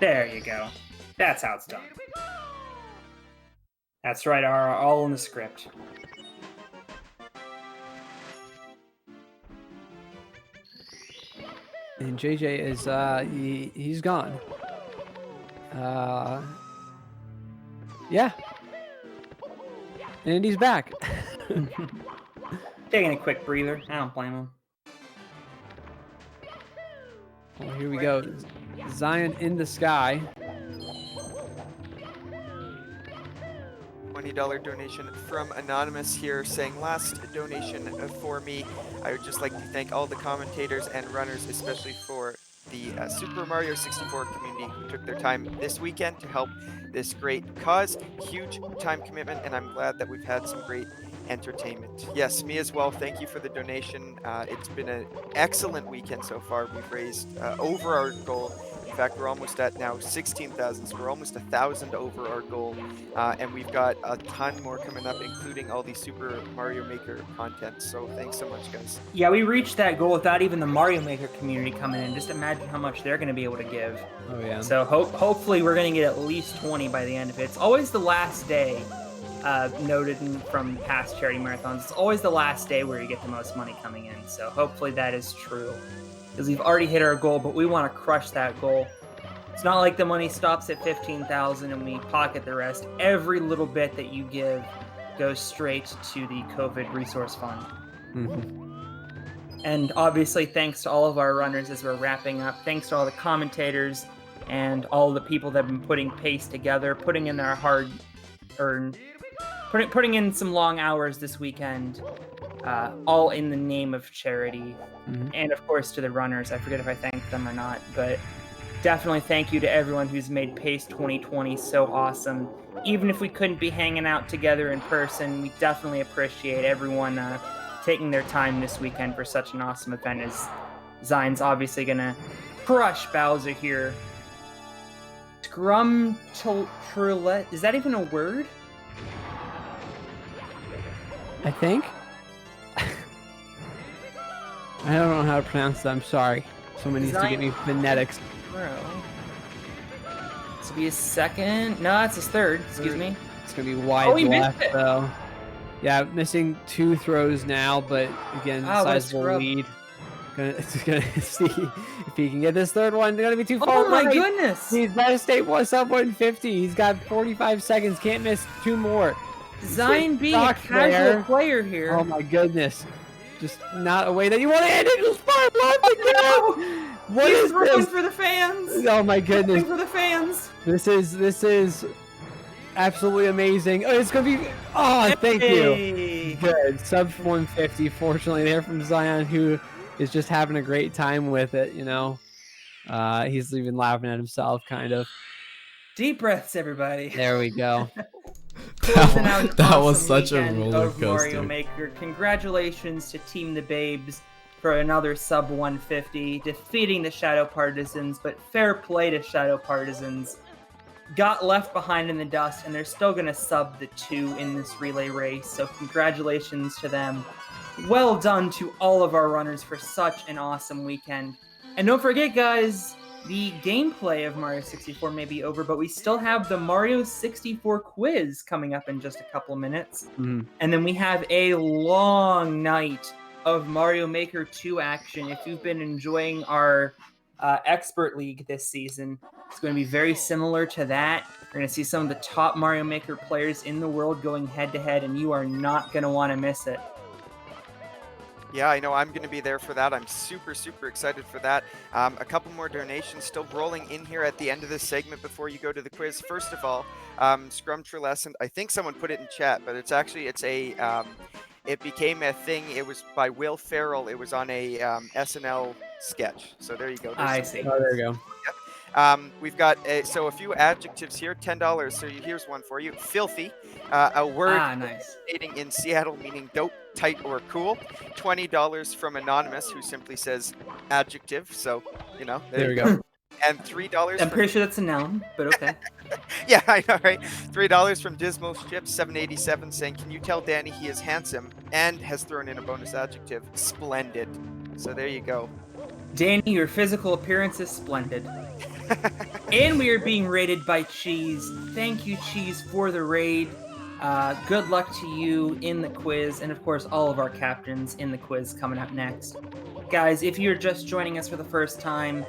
There you go. That's how it's done. That's right, all in the script. And JJ is he's gone. Yeah. And he's back. Taking a quick breather. I don't blame him. Well, here we go. Zion in the sky. $20 donation from Anonymous here saying, last donation for me. I would just like to thank all the commentators and runners, especially for the Super Mario 64 community who took their time this weekend to help this great cause. Huge time commitment, and I'm glad that we've had some great entertainment. Yes, me as well. Thank you for the donation. It's been an excellent weekend so far. We've raised over our goal. In fact, we're almost at now 16,000, so we're almost 1,000 over our goal. And we've got a ton more coming up, including all the Super Mario Maker content. So thanks so much, guys. Yeah, we reached that goal without even the Mario Maker community coming in. Just imagine how much they're going to be able to give. Oh, yeah. So hopefully we're going to get at least 20 by the end of it. It's always the last day, noted from past charity marathons. It's always the last day where you get the most money coming in. So hopefully that is true. Because we've already hit our goal, but we want to crush that goal. It's not like the money stops at 15,000 and we pocket the rest. Every little bit that you give goes straight to the COVID resource fund. Mm-hmm. And obviously, thanks to all of our runners as we're wrapping up. Thanks to all the commentators and all the people that have been putting pace together, putting in their hard-earned, putting in some long hours this weekend, all in the name of charity. Mm-hmm. And of course to the runners. I forget if I thanked them or not, but definitely thank you to everyone who's made Pace 2020 so awesome. Even if we couldn't be hanging out together in person, we definitely appreciate everyone taking their time this weekend for such an awesome event, as Zion's obviously gonna crush Bowser here. Scrumtrolet, is that even a word? I think. I don't know how to pronounce that. I'm sorry. Someone needs to get me phonetics. Bro. This will be his second. No, it's his third. Excuse me. It's going to be wide he missed left, it. though. Yeah, missing 2 throws now, but again, What a sizable scrub. lead. Gonna see if he can get this third one. They're gonna be too far. Oh my right. goodness! He's got to stay sub 150. He's got 45 seconds. Can't miss 2 more. Zion being a Stock casual there. player here. Oh my goodness! Just not a way that you want to end it. Just far left again. What He's is throwing this? for the fans. Oh my goodness! Throwing for the fans. This is absolutely amazing. Oh, it's gonna be. Oh, thank you. Hey. Good. Sub 150. Fortunately, there from Zion, who is just having a great time with it. You know, he's even laughing at himself, kind of. Deep breaths, everybody. There we go. Closing out an that was awesome such a weekend roller of Mario coaster. Maker. Congratulations to Team the Babes for another sub 150, defeating the Shadow Partisans, but fair play to Shadow Partisans. Got left behind in the dust, and they're still going to sub the 2 in this relay race, so congratulations to them. Well done to all of our runners for such an awesome weekend. And don't forget, guys, the gameplay of Mario 64 may be over, but we still have the Mario 64 quiz coming up in just a couple minutes. Mhm. And then we have a long night of Mario Maker 2 action. If you've been enjoying our Expert League this season, it's going to be very similar to that. You're going to see some of the top Mario Maker players in the world going head-to-head, and you are not going to want to miss it. Yeah, I know I'm going to be there for that. I'm super, super excited for that. A couple more donations still rolling in here at the end of this segment before you go to the quiz. First of all, Scrum Trelescent, I think someone put it in chat, but it's a it became a thing. It was by Will Ferrell. It was on a SNL sketch. So there you go. I see. Oh, there you go. We've got so a few adjectives here. $10. So here's one for you. Filthy, a word Nice. stating in Seattle meaning dope, tight, or cool. $20 from Anonymous, who simply says adjective. So, you know, There we you go. And $3 I'm from pretty sure that's a noun, but okay. yeah, I know, right? $3 from Dismal Chips 787 saying, "Can you tell Danny he is handsome?" and has thrown in a bonus adjective, splendid. So there you go. Danny, your physical appearance is splendid. And we are being raided by Cheese. Thank you, Cheese, for the raid. Good luck to you in the quiz, and of course, all of our captains in the quiz coming up next. Guys, if you're just joining us for the first time,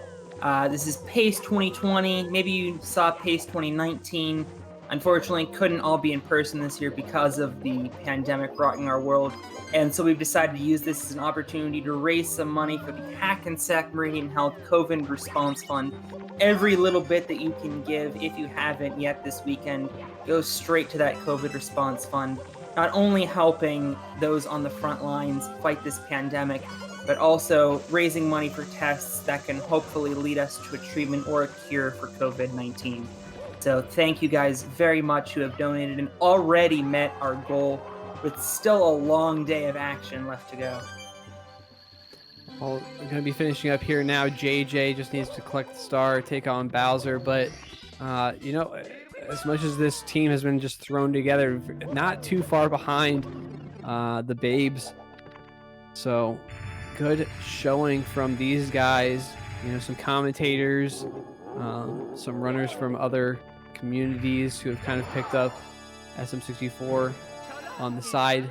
this is PACE 2020. Maybe you saw PACE 2019. Unfortunately, couldn't all be in person this year because of the pandemic rocking our world. And so we've decided to use this as an opportunity to raise some money for the Hackensack Meridian Health COVID Response Fund. Every little bit that you can give, if you haven't yet this weekend, goes straight to that COVID Response Fund. Not only helping those on the front lines fight this pandemic, but also raising money for tests that can hopefully lead us to a treatment or a cure for COVID-19. So thank you guys very much who have donated and already met our goal, with still a long day of action left to go. Well, I'm going to be finishing up here now. JJ just needs to collect the star, take on Bowser. But, you know, as much as this team has been just thrown together, not too far behind the Babes. So, good showing from these guys. You know, some commentators, some runners from other communities who have kind of picked up SM64 on the side.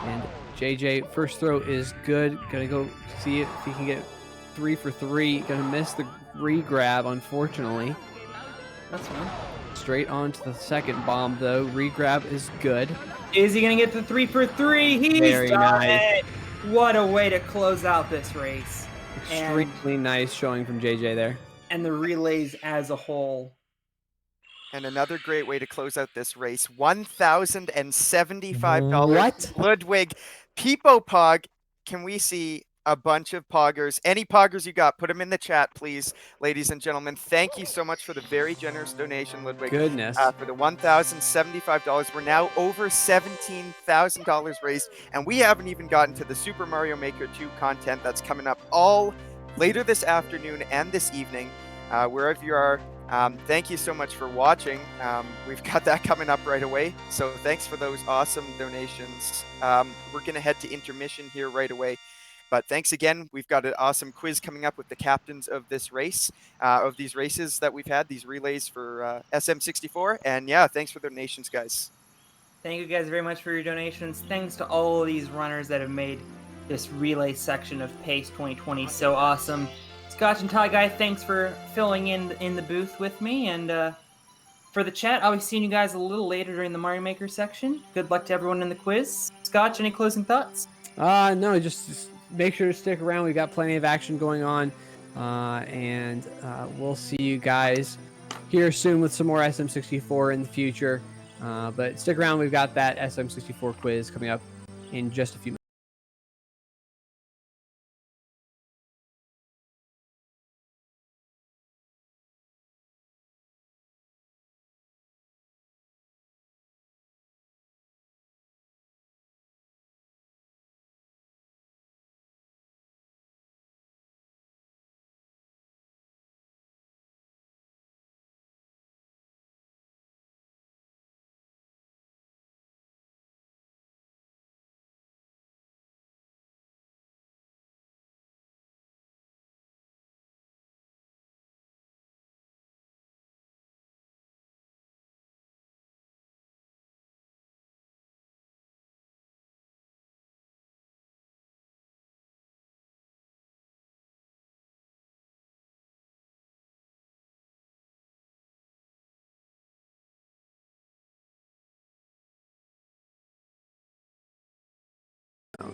And JJ, first throw is good. Gonna go see if he can get 3 for 3. Gonna miss the re-grab, unfortunately. That's fine. Straight on to the second bomb, though. Re-grab is good. Is he going to get the 3 for 3? He's Very done nice. it! What a way to close out this race. Extremely nice showing from JJ there. And the relays as a whole. And another great way to close out this race, $1,075. What? Ludwig, Peepo Pog, can we see a bunch of poggers? Any poggers you got, put them in the chat, please, ladies and gentlemen. Thank you so much for the very generous donation, Ludwig. Goodness. For the $1,075. We're now over $17,000 raised, and we haven't even gotten to the Super Mario Maker 2 content that's coming up all later this afternoon and this evening, wherever you are. Thank you so much for watching. We've got that coming up right away. So thanks for those awesome donations. We're going to head to intermission here right away. But thanks again. We've got an awesome quiz coming up with the captains of this race, of these races that we've had, these relays for SM64. And yeah, thanks for the donations, guys. Thank you guys very much for your donations. Thanks to all of these runners that have made this relay section of PACE 2020 so awesome. Scotch and Tie Guy, thanks for filling in the booth with me. And for the chat, I'll be seeing you guys a little later during the Mario Maker section. Good luck to everyone in the quiz. Scotch, any closing thoughts? No, just make sure to stick around. We've got plenty of action going on. And we'll see you guys here soon with some more SM64 in the future. But stick around. We've got that SM64 quiz coming up in just a few minutes. Oh,